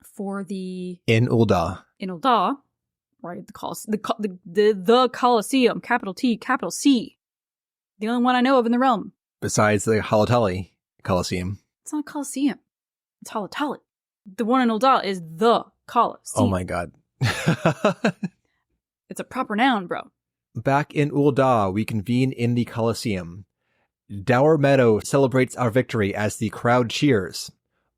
for the... In Ul'dah. In Ul'dah, right? The Coliseum, capital T, capital C. The only one I know of in the realm. Besides the Halatali Coliseum. It's not a Coliseum. It's Halatali. The one in Ul'dah is the Coliseum. Oh my god. It's a proper noun, bro. Back in Ul'dah, we convene in the Coliseum. Dour Meadow celebrates our victory as the crowd cheers.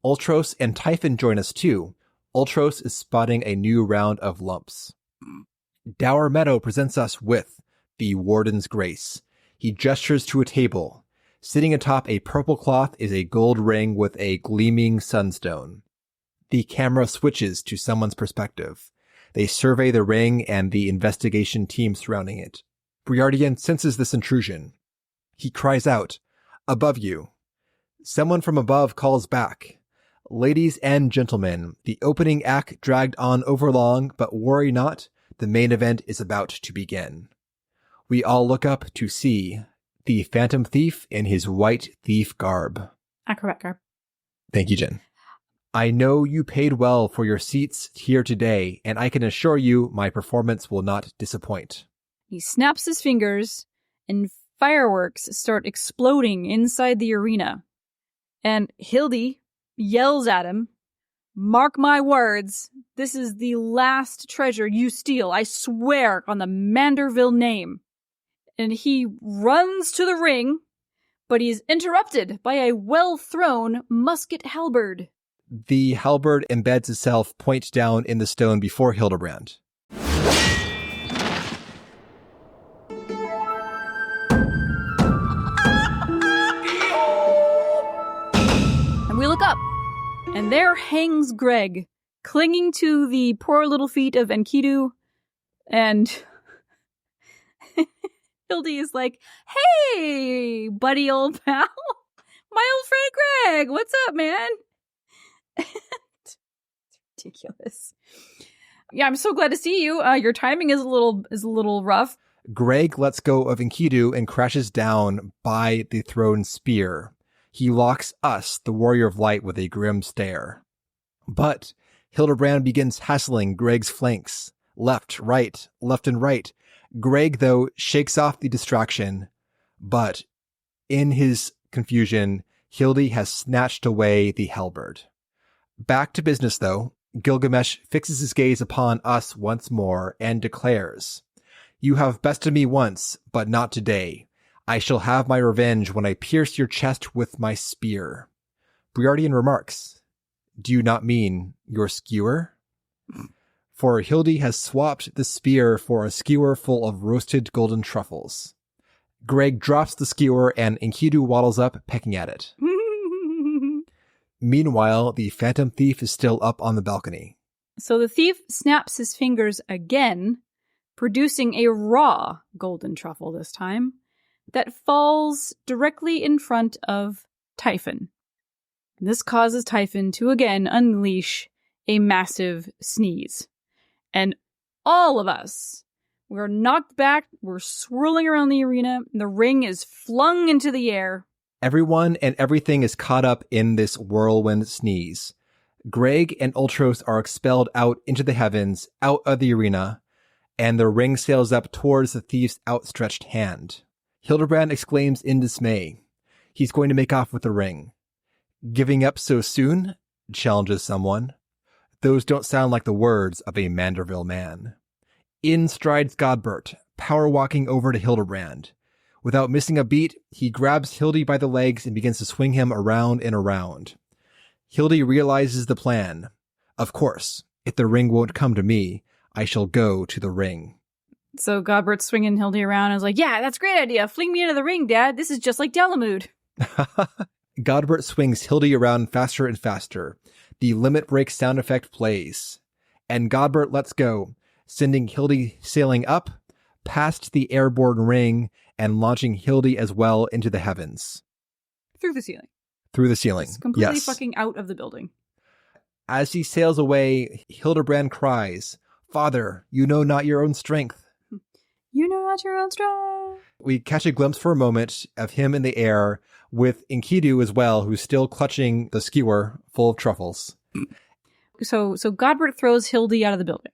Ultros and Typhon join us too. Ultros is spotting a new round of lumps. Dour Meadow presents us with the Warden's Grace. He gestures to a table. Sitting atop a purple cloth is a gold ring with a gleaming sunstone. The camera switches to someone's perspective. They survey the ring and the investigation team surrounding it. Briardian senses this intrusion. He cries out, "Above you." Someone from above calls back, "Ladies and gentlemen, the opening act dragged on overlong, but worry not, the main event is about to begin." We all look up to see the Phantom Thief in his white thief garb. Acrobat garb. Thank you, Jen. "I know you paid well for your seats here today, and I can assure you my performance will not disappoint." He snaps his fingers, and fireworks start exploding inside the arena. And Hildy yells at him, "Mark my words, this is the last treasure you steal, I swear on the Manderville name." And he runs to the ring, but he's interrupted by a well-thrown musket halberd. The halberd embeds itself point down in the stone before Hildibrand. And we look up, and there hangs Greg, clinging to the poor little feet of Enkidu, and Hildy is like, "Hey, buddy old pal, my old friend Greg, what's up, man?" It's ridiculous. Yeah, I'm so glad to see you. Your timing is a little rough. Greg lets go of Enkidu and crashes down by the thrown spear. He locks us, the Warrior of Light, with a grim stare. But Hildibrand begins hassling Greg's flanks. Left, left and right. Greg, though, shakes off the distraction. But in his confusion, Hildy has snatched away the halberd. Back to business, though. Gilgamesh fixes his gaze upon us once more and declares, "You have bested me once, but not today. I shall have my revenge when I pierce your chest with my spear." Briardian remarks, "Do you not mean your skewer?" For Hildy has swapped the spear for a skewer full of roasted golden truffles. Greg drops the skewer and Enkidu waddles up, pecking at it. Meanwhile, the Phantom Thief is still up on the balcony. So the thief snaps his fingers again, producing a raw golden truffle this time, that falls directly in front of Typhon. This causes Typhon to again unleash a massive sneeze. And all of us, we're knocked back, we're swirling around the arena, the ring is flung into the air. Everyone and everything is caught up in this whirlwind sneeze. Greg and Ultros are expelled out into the heavens, out of the arena, and the ring sails up towards the thief's outstretched hand. Hildibrand exclaims in dismay. He's going to make off with the ring. "Giving up so soon?" challenges someone. Those don't sound like the words of a Manderville man. In strides Godbert, power walking over to Hildibrand. Without missing a beat, he grabs Hildy by the legs and begins to swing him around and around. Hildy realizes the plan. Of course, If the ring won't come to me, I shall go to the ring. So Godbert's swinging Hildy around and is like, yeah, that's a great idea. Fling me into the ring, Dad. This is just like Delamood. Godbert swings Hildy around faster and faster. The limit break sound effect plays. And Godbert lets go, sending Hildy sailing up, past the airborne ring, and launching Hildy as well into the heavens. Through the ceiling. Through the ceiling. It's completely yes. fucking out of the building. As he sails away, Hildibrand cries, Father, you know not your own strength. You know not your own strength. We catch a glimpse for a moment of him in the air with Enkidu as well, who's still clutching the skewer full of truffles. So Godbert throws Hildy out of the building.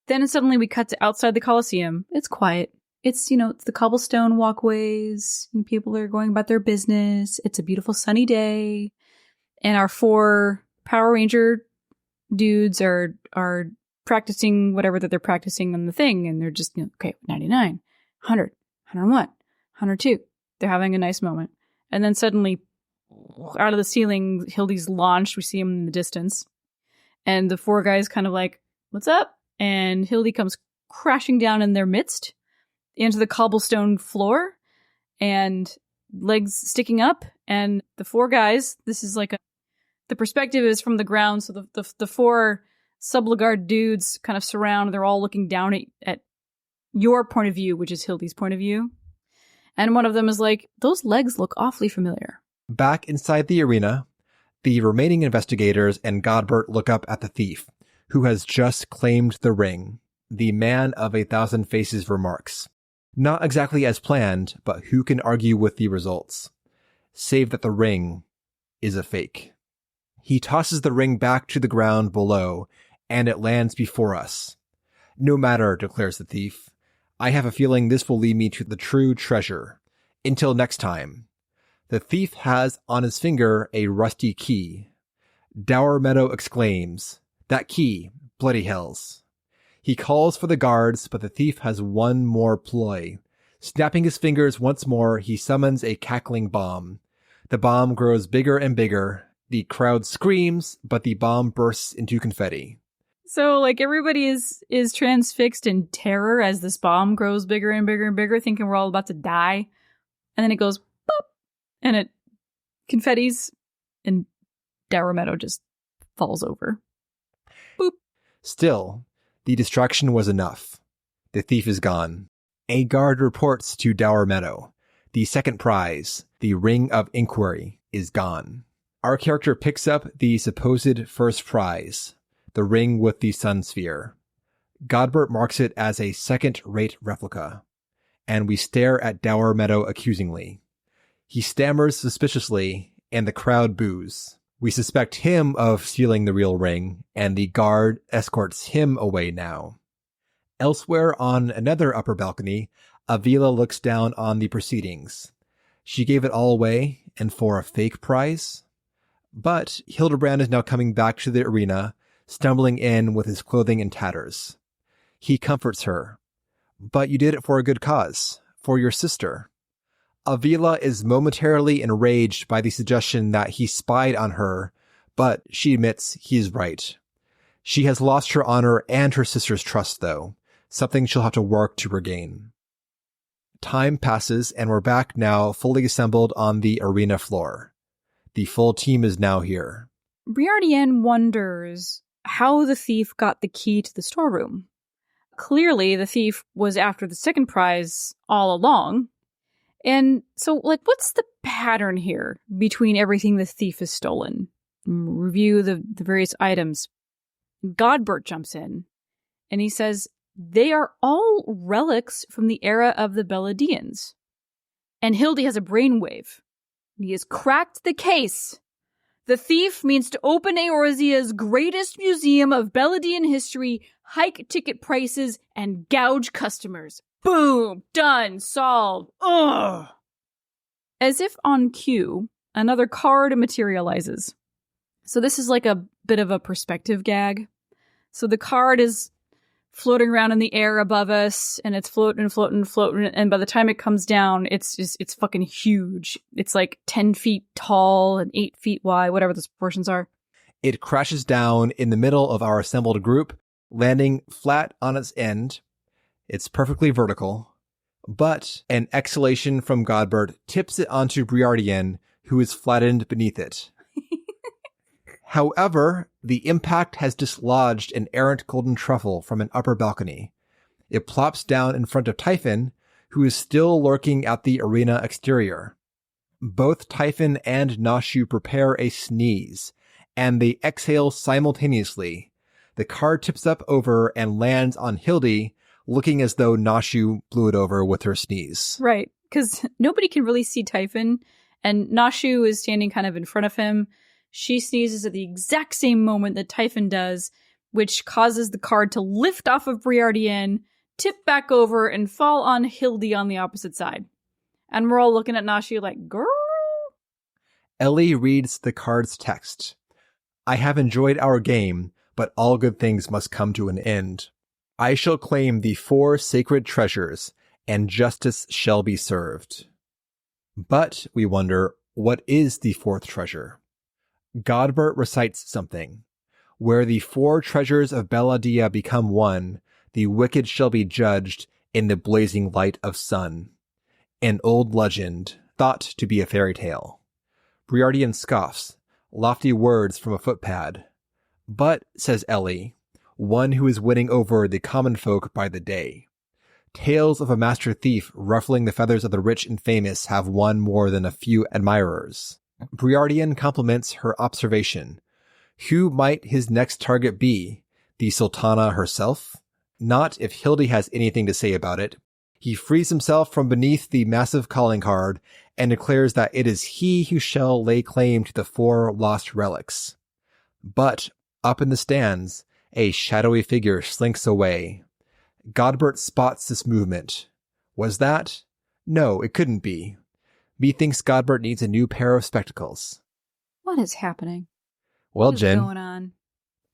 Then suddenly we cut to outside the Coliseum. It's quiet. It's, it's the cobblestone walkways, and people are going about their business. It's a beautiful sunny day. And our 4 Power Ranger dudes are practicing whatever that they're practicing on the thing. And they're just, okay, 99, 100, 101, 102. They're having a nice moment. And then suddenly, out of the ceiling, Hildy's launched. We see him in the distance. And the 4 guys kind of like, what's up? And Hildy comes crashing down in their midst into the cobblestone floor and legs sticking up. And the 4 guys, this is like the perspective is from the ground. So the 4 Sublagard dudes kind of surround. They're all looking down at your point of view, which is Hildy's point of view. And one of them is like, those legs look awfully familiar. Back inside the arena, the remaining investigators and Godbert look up at the thief, who has just claimed the ring. The man of 1,000 faces remarks, not exactly as planned, but who can argue with the results? Save that the ring is a fake. He tosses the ring back to the ground below, and it lands before us. No matter, declares the thief. I have a feeling this will lead me to the true treasure. Until next time. The thief has on his finger a rusty key. Dour Meadow exclaims, that key, bloody hells. He calls for the guards, but the thief has one more ploy. Snapping his fingers once more, he summons a cackling bomb. The bomb grows bigger and bigger. The crowd screams, but the bomb bursts into confetti. So, everybody is transfixed in terror as this bomb grows bigger and bigger and bigger, thinking we're all about to die. And then it goes, boop, and it confettis, and Dour Meadow just falls over. Boop. Still, the distraction was enough. The thief is gone. A guard reports to Dour Meadow. The second prize, the Ring of Inquiry, is gone. Our character picks up the supposed first prize, the ring with the sun sphere. Godbert marks it as a second-rate replica, and we stare at Dour Meadow accusingly. He stammers suspiciously, and the crowd boos. We suspect him of stealing the real ring, and the guard escorts him away now. Elsewhere on another upper balcony, Avila looks down on the proceedings. She gave it all away, and for a fake prize? But Hildibrand is now coming back to the arena, stumbling in with his clothing in tatters. He comforts her. But you did it for a good cause, for your sister. Avila is momentarily enraged by the suggestion that he spied on her, but she admits he's right. She has lost her honor and her sister's trust, though, something she'll have to work to regain. Time passes, and we're back now fully assembled on the arena floor. The full team is now here. Briardienne wonders how the thief got the key to the storeroom. Clearly, the thief was after the second prize all along. And so, what's the pattern here between everything the thief has stolen? Review the various items. Godbert jumps in, and he says, they are all relics from the era of the Beladians. And Hildy has a brainwave. He has cracked the case. The thief means to open Eorzea's greatest museum of Beladian history, hike ticket prices, and gouge customers. Boom! Done! Solved! Ugh! As if on cue, another card materializes. So this is like a bit of a perspective gag. So the card is floating around in the air above us, and it's floating, and by the time it comes down, it's fucking huge. It's like 10 feet tall and 8 feet wide, whatever the proportions are. It crashes down in the middle of our assembled group, landing flat on its end. It's perfectly vertical, but an exhalation from Godbert tips it onto Briardian, who is flattened beneath it. However, the impact has dislodged an errant golden truffle from an upper balcony. It plops down in front of Typhon, who is still lurking at the arena exterior. Both Typhon and Nashu prepare a sneeze, and they exhale simultaneously. The card tips up over and lands on Hildy, looking as though Nashu blew it over with her sneeze. Right, because nobody can really see Typhon, and Nashu is standing kind of in front of him. She sneezes at the exact same moment that Typhon does, which causes the card to lift off of Briardian, tip back over, and fall on Hildy on the opposite side. And we're all looking at Nashu like, girl? Ellie reads the card's text. I have enjoyed our game, but all good things must come to an end. I shall claim the 4 sacred treasures, and justice shall be served. But, we wonder, what is the 4th treasure? Godbert recites something. Where the 4 treasures of Belladia become one, the wicked shall be judged in the blazing light of sun. An old legend, thought to be a fairy tale. Briardian scoffs, lofty words from a footpad. But, says Ellie, one who is winning over the common folk by the day. Tales of a master thief ruffling the feathers of the rich and famous have won more than a few admirers. Briardian compliments her observation. Who might his next target be? The Sultana herself? Not if Hildy has anything to say about it. He frees himself from beneath the massive calling card and declares that it is he who shall lay claim to the 4 lost relics. But, up in the stands, a shadowy figure slinks away. Godbert spots this movement. Was that? No, it couldn't be. Methinks Godbert needs a new pair of spectacles. What is happening? Well, what is Jen, going on?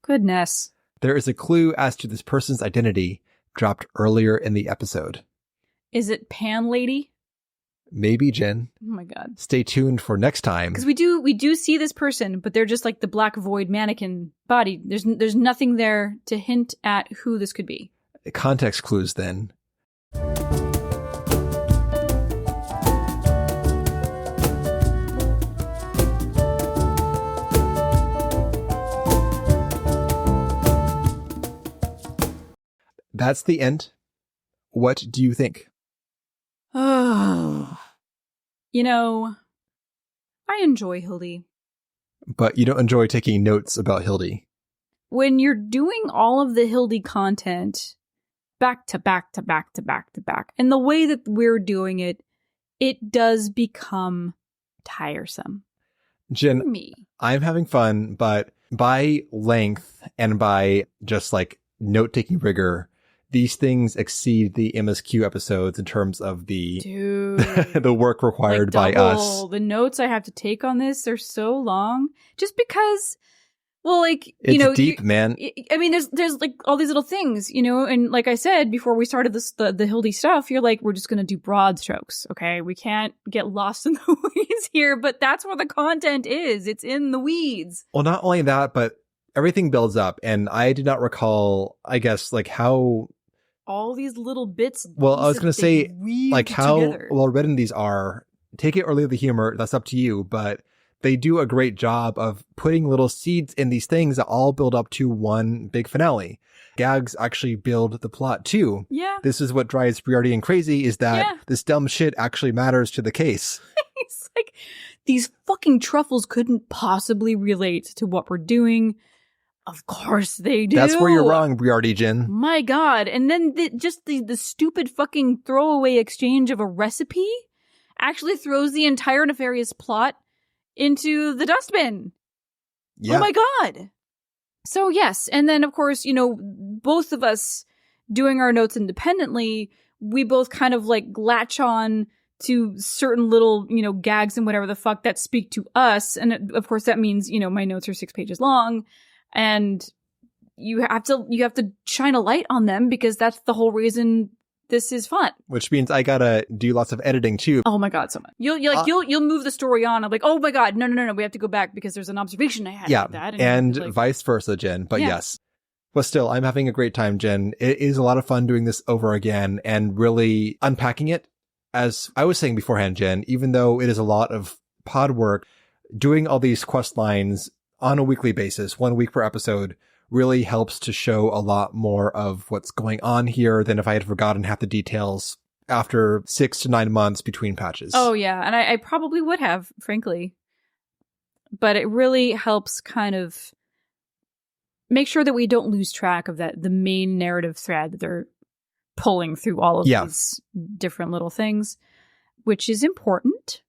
Goodness. There is a clue as to this person's identity dropped earlier in the episode. Is it Pan Lady? Maybe, Jen. Oh my god. Stay tuned for next time. Because we do see this person, but they're just like the black void mannequin body. There's nothing there to hint at who this could be. Context clues, then. That's the end. What do you think? Oh. You know, I enjoy Hildy. But you don't enjoy taking notes about Hildy. When you're doing all of the Hildy content back to back to back to back to back, and the way that we're doing it, it does become tiresome. Jen, For me. I'm having fun, but by length and by just like note-taking rigor, these things exceed the MSQ episodes in terms of the the work required by us. The notes I have to take on this are so long, just because. Well, like, it's deep, man. I mean, there's like all these little things, and like I said before we started the Hildy stuff, you're like, we're just gonna do broad strokes, okay? We can't get lost in the weeds here, but that's where the content is. It's in the weeds. Well, not only that, but everything builds up, and I did not recall, I guess, like how all these little bits. Well, I was gonna say, like how together. Well written these are. Take it or leave the humor. That's up to you, but they do a great job of putting little seeds in these things that all build up to one big finale. Gags actually build the plot too. Yeah. This is what drives Briardian crazy, is that this dumb shit actually matters to the case. It's like, these fucking truffles couldn't possibly relate to what we're doing. Of course they do. That's where you're wrong, Briardian. My god. And then the stupid fucking throwaway exchange of a recipe actually throws the entire nefarious plot into the dustbin. Yeah. Oh my god. So yes, and then of course, both of us doing our notes independently, we both kind of like latch on to certain little, gags and whatever the fuck that speak to us. And of course that means, my notes are 6 pages long, and you have to shine a light on them, because that's the whole reason this is fun. Which means I gotta do lots of editing too. Oh my God, so much. You'll move the story on. I'm like, oh my God, no, we have to go back because there's an observation I had about that. And like, vice versa, Jen. But yes. But still, I'm having a great time, Jen. It is a lot of fun doing this over again and really unpacking it. As I was saying beforehand, Jen, even though it is a lot of pod work, doing all these quest lines on a weekly basis, 1 week per episode, really helps to show a lot more of what's going on here than if I had forgotten half the details after 6 to 9 months between patches. Oh, yeah. And I probably would have, frankly. But it really helps kind of make sure that we don't lose track of the main narrative thread that they're pulling through all of these different little things, which is important.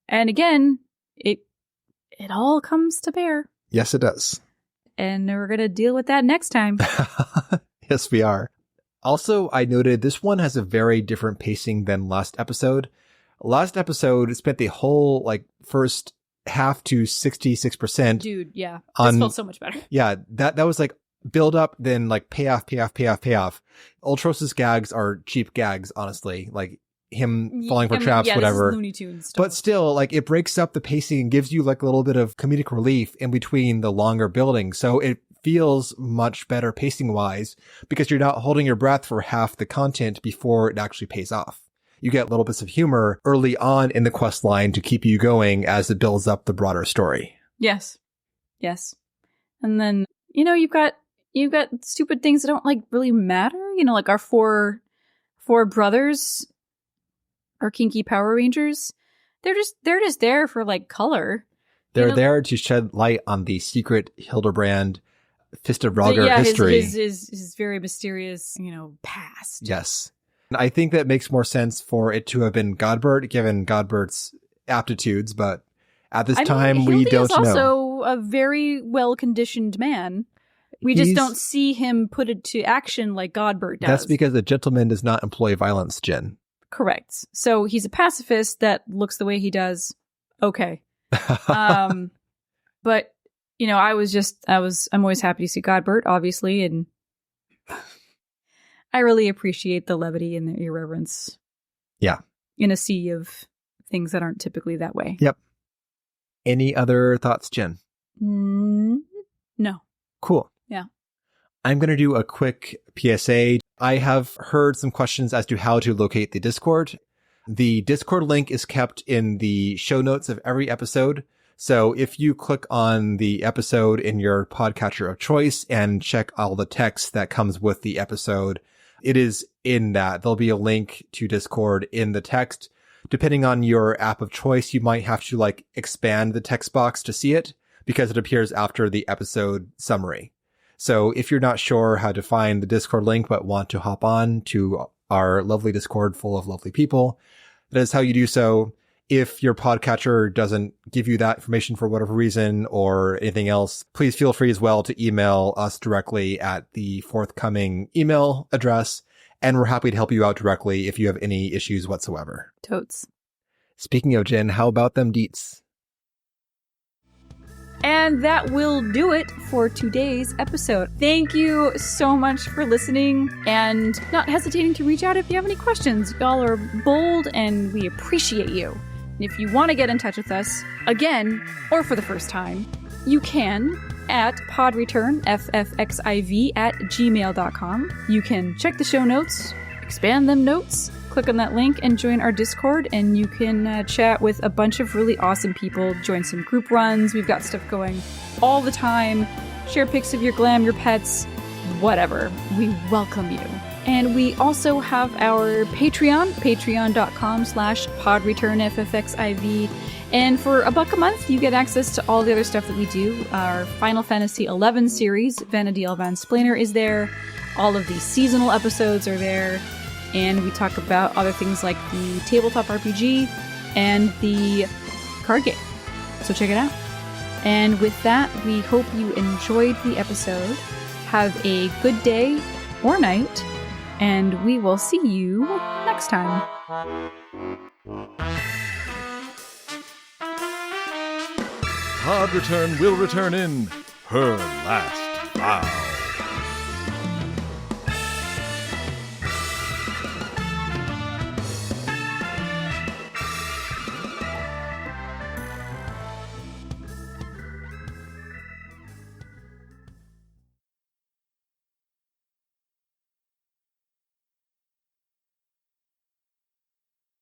And again, it all comes to bear. Yes, it does. And we're going to deal with that next time. Yes, we are. Also, I noted this one has a very different pacing than last episode. Last episode spent the whole first half to 66%. Dude, yeah. This felt so much better. Yeah, that was build up, then payoff. Ultros's gags are cheap gags, honestly. Him falling for traps, whatever. This is Looney Tunes stuff. But still, it breaks up the pacing and gives you a little bit of comedic relief in between the longer building. So it feels much better pacing wise because you're not holding your breath for half the content before it actually pays off. You get little bits of humor early on in the quest line to keep you going as it builds up the broader story. Yes. And then, you've got stupid things that don't really matter. Our four brothers, our kinky Power Rangers. They're just there for color. They're there to shed light on the secret Hildibrand Fist of Rogger history. His very mysterious, past. Yes. I think that makes more sense for it to have been Godbert, given Godbert's aptitudes, but at this time, we don't know. He's also a very well-conditioned man. We just don't see him put it to action like Godbert does. That's because a gentleman does not employ violence, Jen. Correct. So he's a pacifist that looks the way he does. Okay. But, I'm always happy to see Godbert, obviously, and I really appreciate the levity and the irreverence. Yeah. In a sea of things that aren't typically that way. Yep. Any other thoughts, Jen? No. Cool. Yeah. I'm going to do a quick PSA. I have heard some questions as to how to locate the Discord. The Discord link is kept in the show notes of every episode. So if you click on the episode in your podcatcher of choice and check all the text that comes with the episode, it is in that. There'll be a link to Discord in the text. Depending on your app of choice, you might have to expand the text box to see it because it appears after the episode summary. So if you're not sure how to find the Discord link but want to hop on to our lovely Discord full of lovely people, that is how you do so. If your podcatcher doesn't give you that information for whatever reason or anything else, please feel free as well to email us directly at the forthcoming email address, and we're happy to help you out directly if you have any issues whatsoever. Totes. Speaking of Jen, how about them deets? And that will do it for today's episode. Thank you so much for listening and not hesitating to reach out if you have any questions. Y'all are bold and we appreciate you. And if you want to get in touch with us again or for the first time, you can at podreturnffxiv at gmail.com. You can check the show notes, expand them notes, click on that link and join our Discord, and you can chat with a bunch of really awesome people, join some group runs. We've got stuff going all the time. Share pics of your glam, your pets, whatever. We welcome you. And we also have our Patreon, patreon.com/podreturnffxiv. And for $1 a month, you get access to all the other stuff that we do. Our Final Fantasy XI series, Vanadil Van Splainer, is there. All of the seasonal episodes are there. And we talk about other things like the tabletop RPG and the card game. So check it out. And with that, we hope you enjoyed the episode. Have a good day or night, and we will see you next time. Pod Return will return in her last vow.